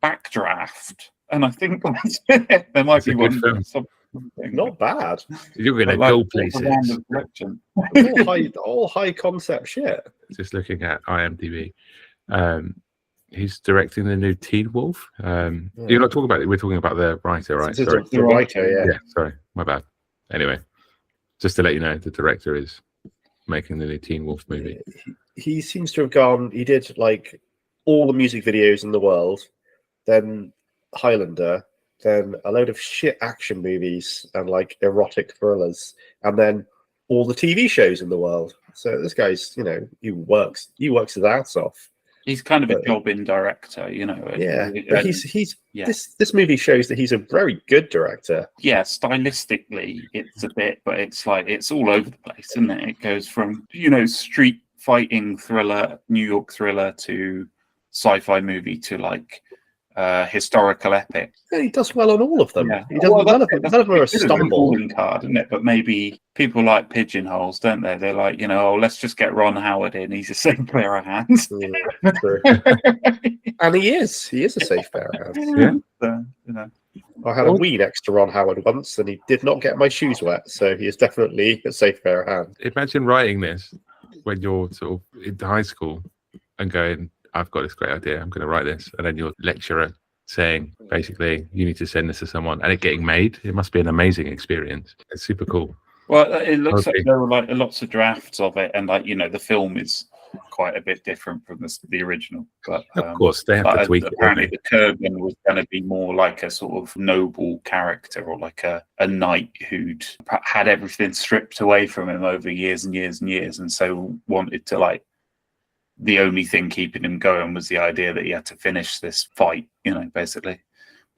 Speaker 2: Backdraft, and I think that's it. There might be one.
Speaker 1: Not bad.
Speaker 3: You're going to go places.
Speaker 1: all high concept shit.
Speaker 3: Just looking at IMDb. He's directing the new Teen Wolf. You're not talking about it. We're talking about the writer, right?
Speaker 1: Sorry. The writer, yeah.
Speaker 3: Sorry, my bad. Anyway, just to let you know, the director is making the new Teen Wolf movie.
Speaker 1: He seems to have gone. He did like all the music videos in the world, then Highlander, then a load of shit action movies and like erotic thrillers, and then all the TV shows in the world. So this guy's, he works his ass off.
Speaker 2: He's kind of a job-in director,
Speaker 1: Yeah, but this movie shows that he's a very good director.
Speaker 2: Yeah, stylistically, it's a bit, but it's like it's all over the place, isn't it? It goes from street fighting thriller, New York thriller, to sci-fi movie, to like historical epic.
Speaker 1: Yeah, he does well on all of them.
Speaker 2: Yeah.
Speaker 1: He does none of them are a stumble.
Speaker 2: Card, isn't it? But maybe people like pigeonholes, don't they? They're like, let's just get Ron Howard in. He's a safe pair of hands.
Speaker 1: True. And he is a safe pair of hands.
Speaker 3: Yeah.
Speaker 2: So,
Speaker 1: I had a wee next to Ron Howard once, and he did not get my shoes wet. So he is definitely a safe pair of hands.
Speaker 3: Imagine writing this when you're sort of in high school and going, "I've got this great idea. I'm going to write this," and then your lecturer saying, basically, "You need to send this to someone," and it getting made. It must be an amazing experience. It's super cool.
Speaker 2: Well, it looks like there were like lots of drafts of it, and like the film is quite a bit different from the original. But
Speaker 3: of course, they have to tweak it.
Speaker 2: Apparently, the Kurgan was going to be more like a sort of noble character, or like a knight who'd had everything stripped away from him over years and years and years, and so wanted to like. The only thing keeping him going was the idea that he had to finish this fight, basically.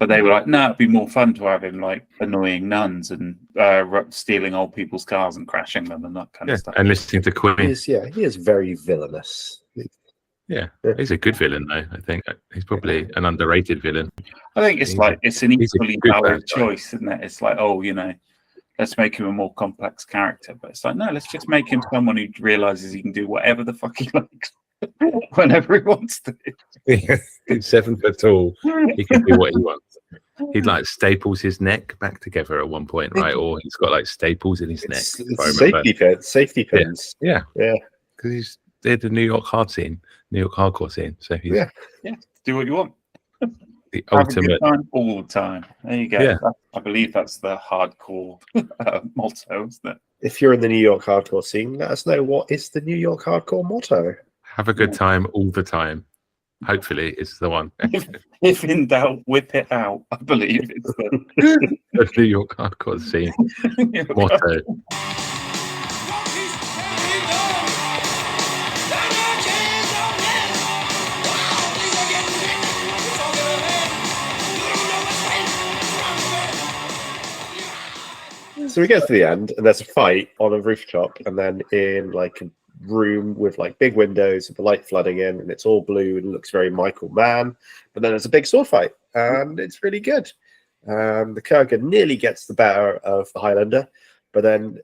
Speaker 2: But they were like, no, it'd be more fun to have him like annoying nuns and stealing old people's cars and crashing them and that kind of stuff.
Speaker 3: And listening to Queen.
Speaker 1: He is very villainous.
Speaker 3: Yeah, he's a good villain, though. I think he's probably an underrated villain.
Speaker 2: I think it's an equally valid choice, isn't it? It's like, let's make him a more complex character. But it's like, no, let's just make him someone who realizes he can do whatever the fuck he likes. Whenever he wants to.
Speaker 3: He's 7 foot tall. He can do what he wants. He like staples his neck back together at one point, right? Or he's got like staples in his neck.
Speaker 1: Safety pins.
Speaker 3: Yeah. Because he's did the New York hardcore scene. So he's
Speaker 2: do what you want.
Speaker 3: The
Speaker 2: Have
Speaker 3: ultimate.
Speaker 2: a good time all the time. There you go.
Speaker 3: Yeah.
Speaker 2: I believe that's the hardcore motto, isn't it?
Speaker 1: If you're in the New York hardcore scene, let us know what is the New York hardcore motto.
Speaker 3: Have a good time all the time. Hopefully, it's the one.
Speaker 2: If in doubt, whip it out. I believe it's the
Speaker 3: The New York hardcore scene motto.
Speaker 1: So we get to the end, and there's a fight on a rooftop, and then in like a room with like big windows with the light flooding in, and it's all blue and looks very Michael Mann. But then there's a big sword fight, and it's really good. The Kurgan nearly gets the better of the Highlander, but then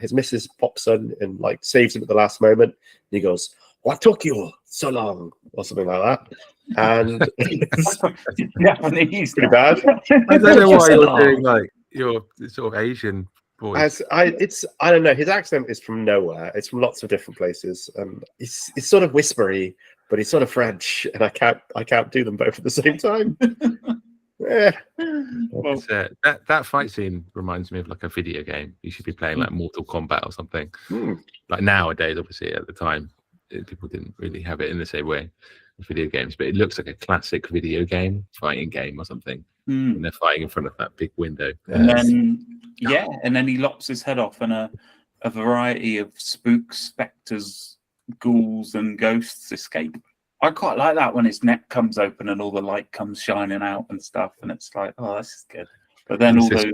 Speaker 1: his missus pops in and like saves him at the last moment. And he goes, "What took you so long?" or something like that. And it's
Speaker 2: Japanese.
Speaker 1: pretty bad.
Speaker 3: I don't know why you're doing like your sort of Asian voice.
Speaker 1: I don't know. His accent is from nowhere. It's from lots of different places, and it's sort of whispery, but he's sort of French, and I can't do them both at the same time. Yeah.
Speaker 2: Well,
Speaker 3: That fight scene reminds me of like a video game. You should be playing like Mortal Kombat or something. Like nowadays, obviously, at the time, people didn't really have it in the same way with video games, but it looks like a classic video game, fighting game or something. And they're fighting in front of that big window.
Speaker 2: and then he lops his head off, and a variety of spooks, spectres, ghouls, and ghosts escape. I quite like that when his neck comes open and all the light comes shining out and stuff, and it's like, oh, this is good. But then all those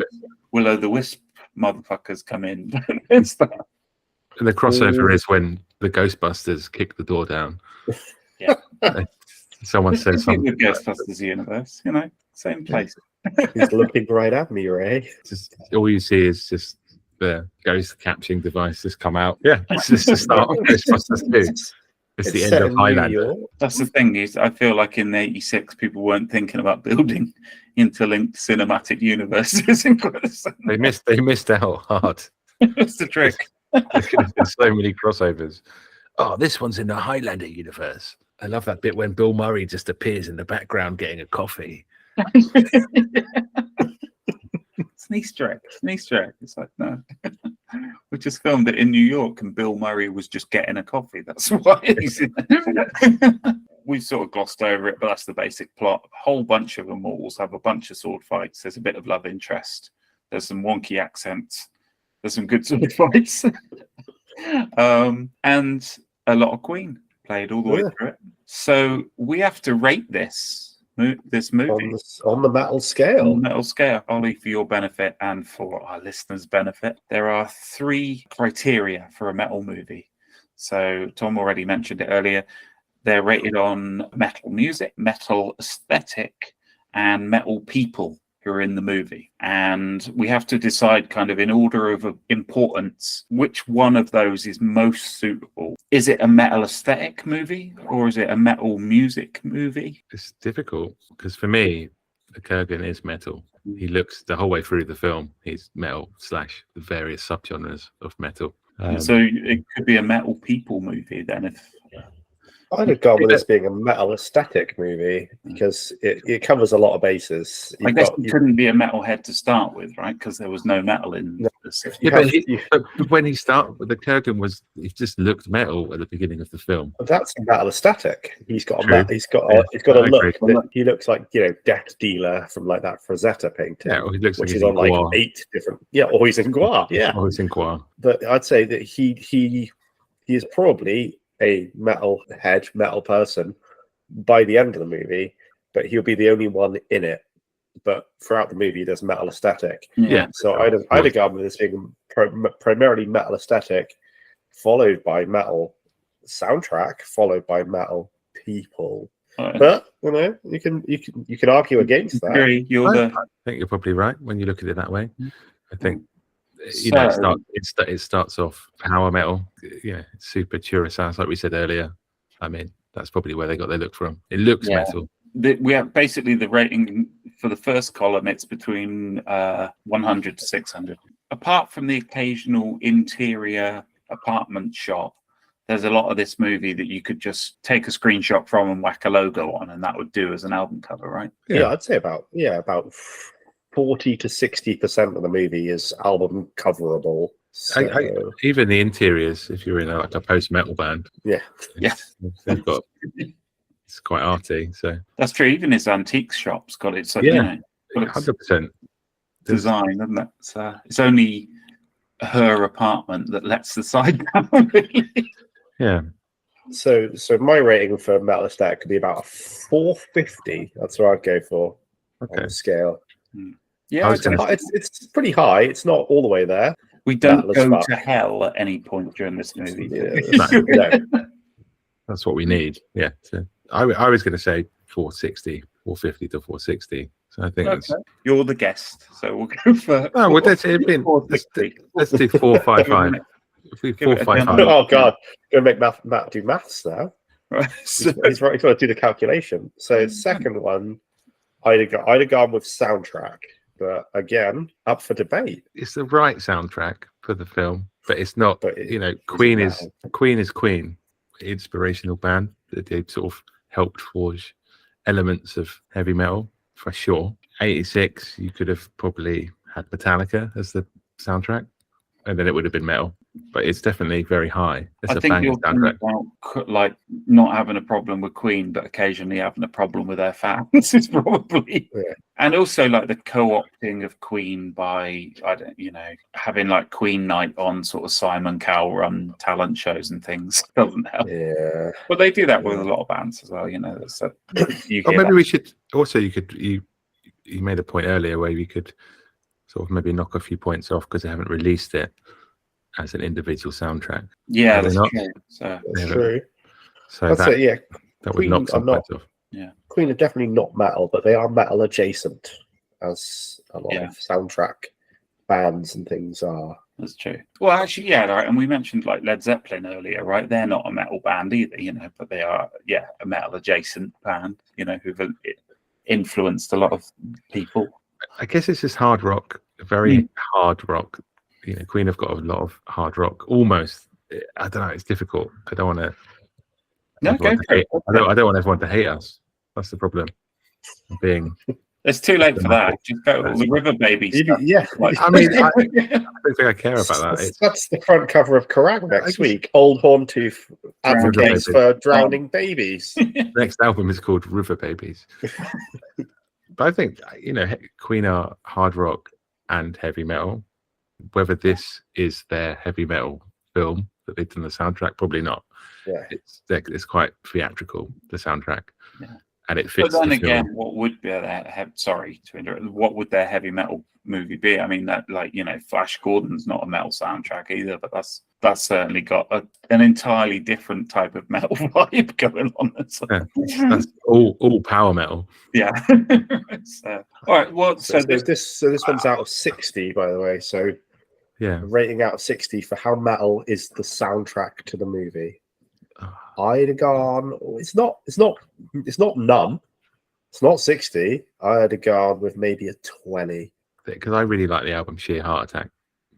Speaker 2: Will-o'-the-Wisp motherfuckers come in and stuff.
Speaker 3: And the crossover is when the Ghostbusters kick the door down.
Speaker 2: Yeah.
Speaker 3: Someone says something.
Speaker 2: The Ghostbusters universe, same place.
Speaker 1: He's looking right at me, Ray.
Speaker 3: Just all you see is just the ghost catching device just come out. Yeah, it's just the start of Ghostbusters 2. It's the end of Highlander.
Speaker 2: That's the thing is, I feel like in '86 people weren't thinking about building interlinked cinematic universes.
Speaker 3: They missed out hard.
Speaker 2: That's the trick.
Speaker 3: There could have been so many crossovers. Oh, this one's in the Highlander universe. I love that bit when Bill Murray just appears in the background getting a coffee.
Speaker 2: It's an Easter egg. It's like, no. We just filmed it in New York and Bill Murray was just getting a coffee. That's why he's in it. We've sort of glossed over it, but that's the basic plot. A whole bunch of immortals have a bunch of sword fights. There's a bit of love interest. There's some wonky accents. There's some good sword fights. And a lot of Queen played all the way through it. So we have to rate this movie
Speaker 1: on the metal scale.
Speaker 2: On the metal scale, Ollie, for your benefit and for our listeners' benefit, there are 3 criteria for a metal movie. So Tom already mentioned it earlier. They're rated on metal music, metal aesthetic, and metal people who are in the movie. And we have to decide kind of in order of importance, which one of those is most suitable. Is it a metal aesthetic movie or is it a metal music movie?
Speaker 3: It's difficult because for me, the Kurgan is metal. He looks the whole way through the film. He's metal / the various subgenres of metal.
Speaker 2: So it could be a metal people movie then if...
Speaker 1: I'd have gone with this being a metal aesthetic movie because it covers a lot of bases.
Speaker 2: I guess it couldn't be a metalhead to start with, right? Because there was no metal in this.
Speaker 3: But when he started, the Kurgan he just looked metal at the beginning of the film.
Speaker 1: That's metal aesthetic. He's got a look. That he looks like Death Dealer from like that Frazetta painting.
Speaker 3: Yeah, or he looks
Speaker 1: which
Speaker 3: like
Speaker 1: is on like 8 different. Yeah, or he's in Gua. Yeah,
Speaker 3: or he's in Gua.
Speaker 1: But I'd say that he is probably a metal person by the end of the movie, but he'll be the only one in it. But throughout the movie, there's metal aesthetic.
Speaker 3: Yeah.
Speaker 1: So I'd have gone with this being primarily metal aesthetic, followed by metal soundtrack, followed by metal people. Right. But you can argue against that.
Speaker 3: I think you're probably right when you look at it that way. I think. It starts off power metal, it's super Churasas, like we said earlier. I mean, that's probably where they got their look from. It looks metal.
Speaker 2: We have basically the rating for the first column. It's between 100 to 600. Apart from the occasional interior apartment shot, there's a lot of this movie that you could just take a screenshot from and whack a logo on, and that would do as an album cover, right?
Speaker 1: Yeah, I'd say about 40 to 60% of the movie is album coverable. So...
Speaker 3: even the interiors, if you're in a post metal band, they've got it's quite arty. So
Speaker 2: that's true. Even his antique shop's got it. So
Speaker 3: 100%
Speaker 2: design, isn't it? So it's only her apartment that lets the side down. Really.
Speaker 3: Yeah.
Speaker 1: So my rating for metal aesthetic could be about a 450. That's what I'd go for on the scale.
Speaker 2: Yeah,
Speaker 1: it's pretty high. It's not all the way there.
Speaker 2: We don't go to hell at any point during this movie.
Speaker 1: No.
Speaker 3: That's what we need. Yeah. So I was going to say 460, 450 to 460. So I think
Speaker 2: you're the guest, so we'll go for.
Speaker 3: Oh, well, let's do 455. 455.
Speaker 1: Oh God, going to make Matt do maths now.
Speaker 2: Right.
Speaker 1: He's got to do the calculation. So second one, I'd have gone with soundtrack. But again, up for debate.
Speaker 3: It's the right soundtrack for the film, but it's not. But Queen is Queen, inspirational band that they sort of helped forge elements of heavy metal for sure. 86, you could have probably had Metallica as the soundtrack, and then it would have been metal. But it's definitely very high.
Speaker 2: I think you're talking about like not having a problem with Queen, but occasionally having a problem with their fans is probably, and also like the co-opting of Queen by having like Queen night on sort of Simon Cowell run talent shows and things doesn't help.
Speaker 1: Yeah,
Speaker 2: but they do that with a lot of bands as well. So
Speaker 3: maybe we should also. You made a point earlier where we could sort of maybe knock a few points off because they haven't released it as an individual soundtrack.
Speaker 2: Yeah, that's true.
Speaker 1: That's true.
Speaker 3: So that
Speaker 1: Queen
Speaker 3: would knock some points off.
Speaker 2: Yeah,
Speaker 1: Queen are definitely not metal, but they are metal adjacent, as a lot of soundtrack bands and things are.
Speaker 2: That's true. Well, actually, right. And we mentioned like Led Zeppelin earlier, right? They're not a metal band either, but they are, a metal adjacent band, who've influenced a lot of people.
Speaker 3: I guess it's just hard rock, very hard rock. Queen have got a lot of hard rock. Almost, I don't know. It's difficult. I don't want to. I don't want everyone to hate us. That's the problem.
Speaker 2: It's too late for that. Just go to the River Baby stuff.
Speaker 1: Yeah,
Speaker 3: I mean, I don't think I care about that.
Speaker 1: That's the front cover of Kerrang next week. Old Horntooth advocates for drowning babies.
Speaker 3: Next album is called River Babies. But I think Queen are hard rock and heavy metal. Whether this is their heavy metal film that they've done the soundtrack, probably not.
Speaker 1: Yeah,
Speaker 3: it's quite theatrical, the soundtrack, and it fits.
Speaker 2: But then
Speaker 3: the
Speaker 2: again,
Speaker 3: film.
Speaker 2: what would be sorry to interrupt? What would their heavy metal movie be? I mean, that Flash Gordon's not a metal soundtrack either, but that's certainly got an entirely different type of metal vibe going on.
Speaker 3: That's all power metal.
Speaker 2: Yeah. All right. Well,
Speaker 1: so this one's out of 60, by the way. So rating out of 60 for how metal is the soundtrack to the movie. I'd have gone. It's not none. It's not 60. I'd have gone with maybe a 20.
Speaker 3: Because I really like the album Sheer Heart Attack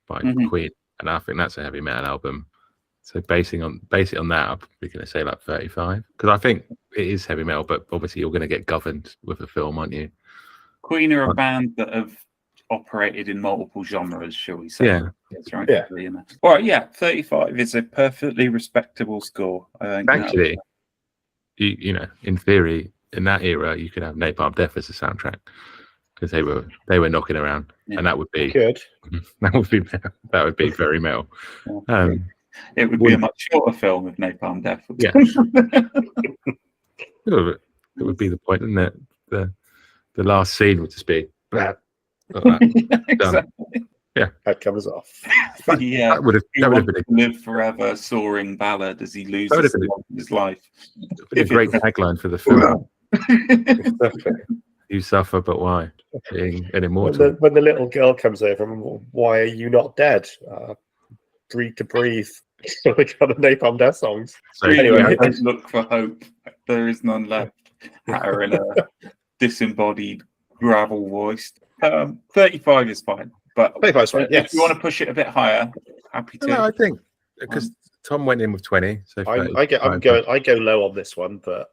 Speaker 3: by Queen, and I think that's a heavy metal album. So base it on that, I'm probably going to say like 35. Because I think it is heavy metal, but obviously you're going to get governed with a film, aren't you?
Speaker 2: Queen are a band that have operated in multiple genres, shall we say?
Speaker 3: Yeah,
Speaker 2: that's right. Yeah. All right. 35 is a perfectly respectable score. I think.
Speaker 3: Actually, in theory, in that era, you could have Napalm Death as a soundtrack because they were knocking around, and that would be
Speaker 1: good.
Speaker 3: That would be very metal.
Speaker 2: It would be a much shorter film if Napalm Death.
Speaker 3: Yeah, it would be the point, isn't it? The last scene would just be that.
Speaker 2: Exactly.
Speaker 1: Yeah, head covers off.
Speaker 2: That
Speaker 3: would have been
Speaker 2: a live forever soaring ballad as he loses his life.
Speaker 3: A great tagline for the film. You suffer, but why? Being an immortal.
Speaker 1: When the little girl comes over, why are you not dead? Breathe to breathe. They got the Napalm Death songs.
Speaker 2: So anyway, look for hope. There is none left. Her in a disembodied gravel voice. 35 is fine, but
Speaker 1: 35 is fine.
Speaker 2: If you want to push it a bit higher, happy to.
Speaker 3: No, I think because Tom went in with 20. So
Speaker 1: I go low on this one, but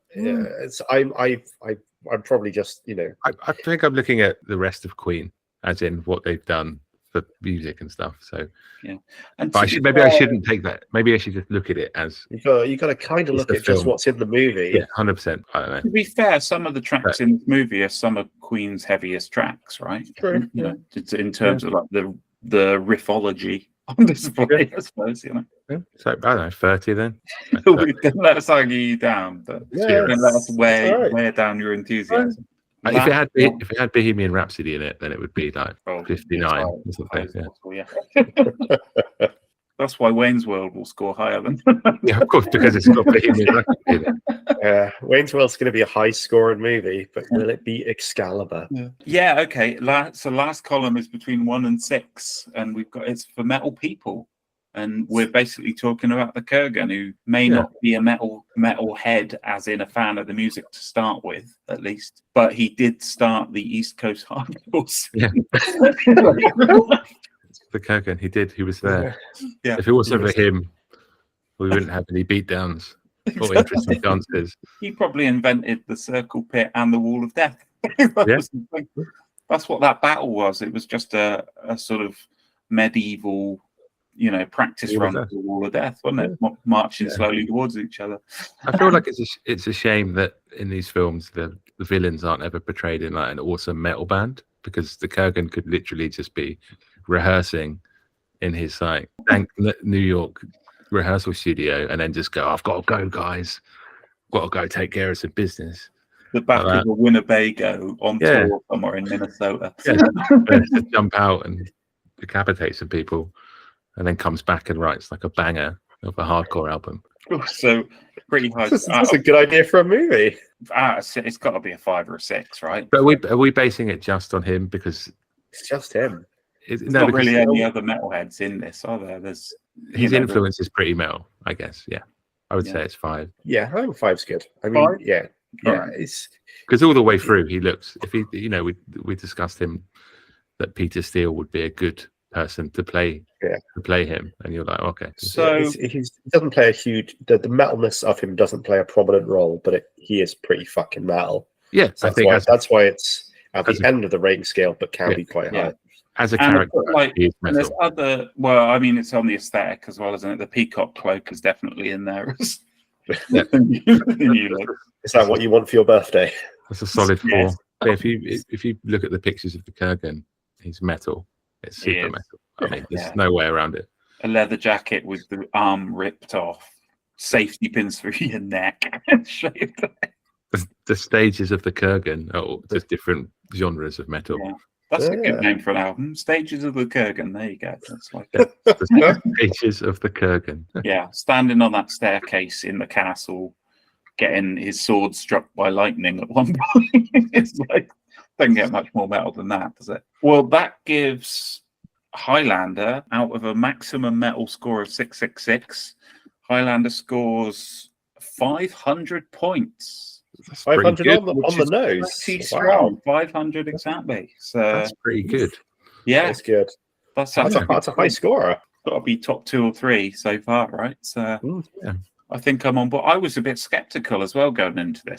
Speaker 1: I'm probably just
Speaker 3: I think I'm looking at the rest of Queen, as in what they've done for music and stuff. So
Speaker 2: yeah, and
Speaker 3: but I shouldn't take that. Maybe I should just look at it as
Speaker 1: you got to kind of look at just what's in the movie.
Speaker 3: Yeah, 100%. I don't know.
Speaker 2: To be fair, some of the tracks in this movie are some of Queen's heaviest tracks, right?
Speaker 1: True.
Speaker 2: You know, in terms of like the riffology on display, I suppose. You know.
Speaker 3: Yeah. So I don't know, 30 then.
Speaker 2: Don't let us argue you down, but don't let us wear down your enthusiasm.
Speaker 3: If it had Bohemian Rhapsody in it, then it would be like 59 or something.
Speaker 2: Yeah. That's why Wayne's World will score higher than.
Speaker 3: Yeah, of course, because it's got Bohemian Rhapsody in it.
Speaker 1: Wayne's World's going to be a high-scoring movie, but will it be Excalibur?
Speaker 2: Yeah. Okay. So last column is between 1 and 6, and it's for metal people. And we're basically talking about the Kurgan, who may not be a metal head, as in a fan of the music to start with, at least. But he did start the East Coast hardcore scene.
Speaker 3: Yeah. The Kurgan, he did. He was there.
Speaker 2: Yeah.
Speaker 3: If it wasn't for him, we wouldn't have any beatdowns or interesting dances.
Speaker 2: He probably invented the circle pit and the wall of death. That's what that battle was. It was just a sort of medieval, practice run to the wall of death, wasn't it? Marching slowly towards each other.
Speaker 3: I feel like it's a shame that in these films the villains aren't ever portrayed in like an awesome metal band, because the Kurgan could literally just be rehearsing in his New York rehearsal studio and then just go, I've got to go, guys. Got to go take care of some business.
Speaker 2: The back of a Winnebago on tour somewhere in Minnesota.
Speaker 3: Yeah. Just jump out and decapitate some people, and then comes back and writes like a banger of a hardcore album.
Speaker 2: So pretty high.
Speaker 1: That's a good idea for a movie.
Speaker 2: It's got to be a 5 or a 6, right?
Speaker 3: But are we basing it just on him because
Speaker 1: it's just him?
Speaker 2: There's not really any other metalheads in this, are there? There's
Speaker 3: his influence is pretty metal, I guess. Yeah, I would say it's 5.
Speaker 1: Yeah, I think 5's good. I mean, 5? Yeah. It's
Speaker 3: because all the way through he looks. If he, we discussed him that Peter Steele would be a good person to play him, and you're like, okay.
Speaker 1: So he doesn't play a huge. The metalness of him doesn't play a prominent role, but he is pretty fucking metal.
Speaker 3: Yeah,
Speaker 1: so that's why it's at the end of the rating scale, but can be quite high.
Speaker 3: As a character,
Speaker 2: and there's other. Well, I mean, it's on the aesthetic as well, isn't it? The peacock cloak is definitely in there.
Speaker 3: Yeah.
Speaker 1: Is that what you want for your birthday?
Speaker 3: That's a solid 4. Yes. If you look at the pictures of the Kurgan, he's metal. It's super metal. I mean, there's no way around it.
Speaker 2: A leather jacket with the arm ripped off, safety pins through your neck.
Speaker 3: The stages of the Kurgan are just different genres of metal.
Speaker 2: Yeah. That's a good name for an album. Stages of the Kurgan. There you go. That's like
Speaker 3: the stages of the Kurgan.
Speaker 2: Yeah, standing on that staircase in the castle, getting his sword struck by lightning at one point. It's like, doesn't get much more metal than that, does it? Well, that gives Highlander, out of a maximum metal score of 666, Highlander scores 500 points.
Speaker 1: 500 on the nose.
Speaker 2: Strong. 500 exactly. So
Speaker 3: that's pretty good.
Speaker 2: Yeah,
Speaker 1: that's good. That's a high scorer.
Speaker 2: Got to be top 2 or 3 so far, right? So I think I'm on board. I was a bit skeptical as well going into this.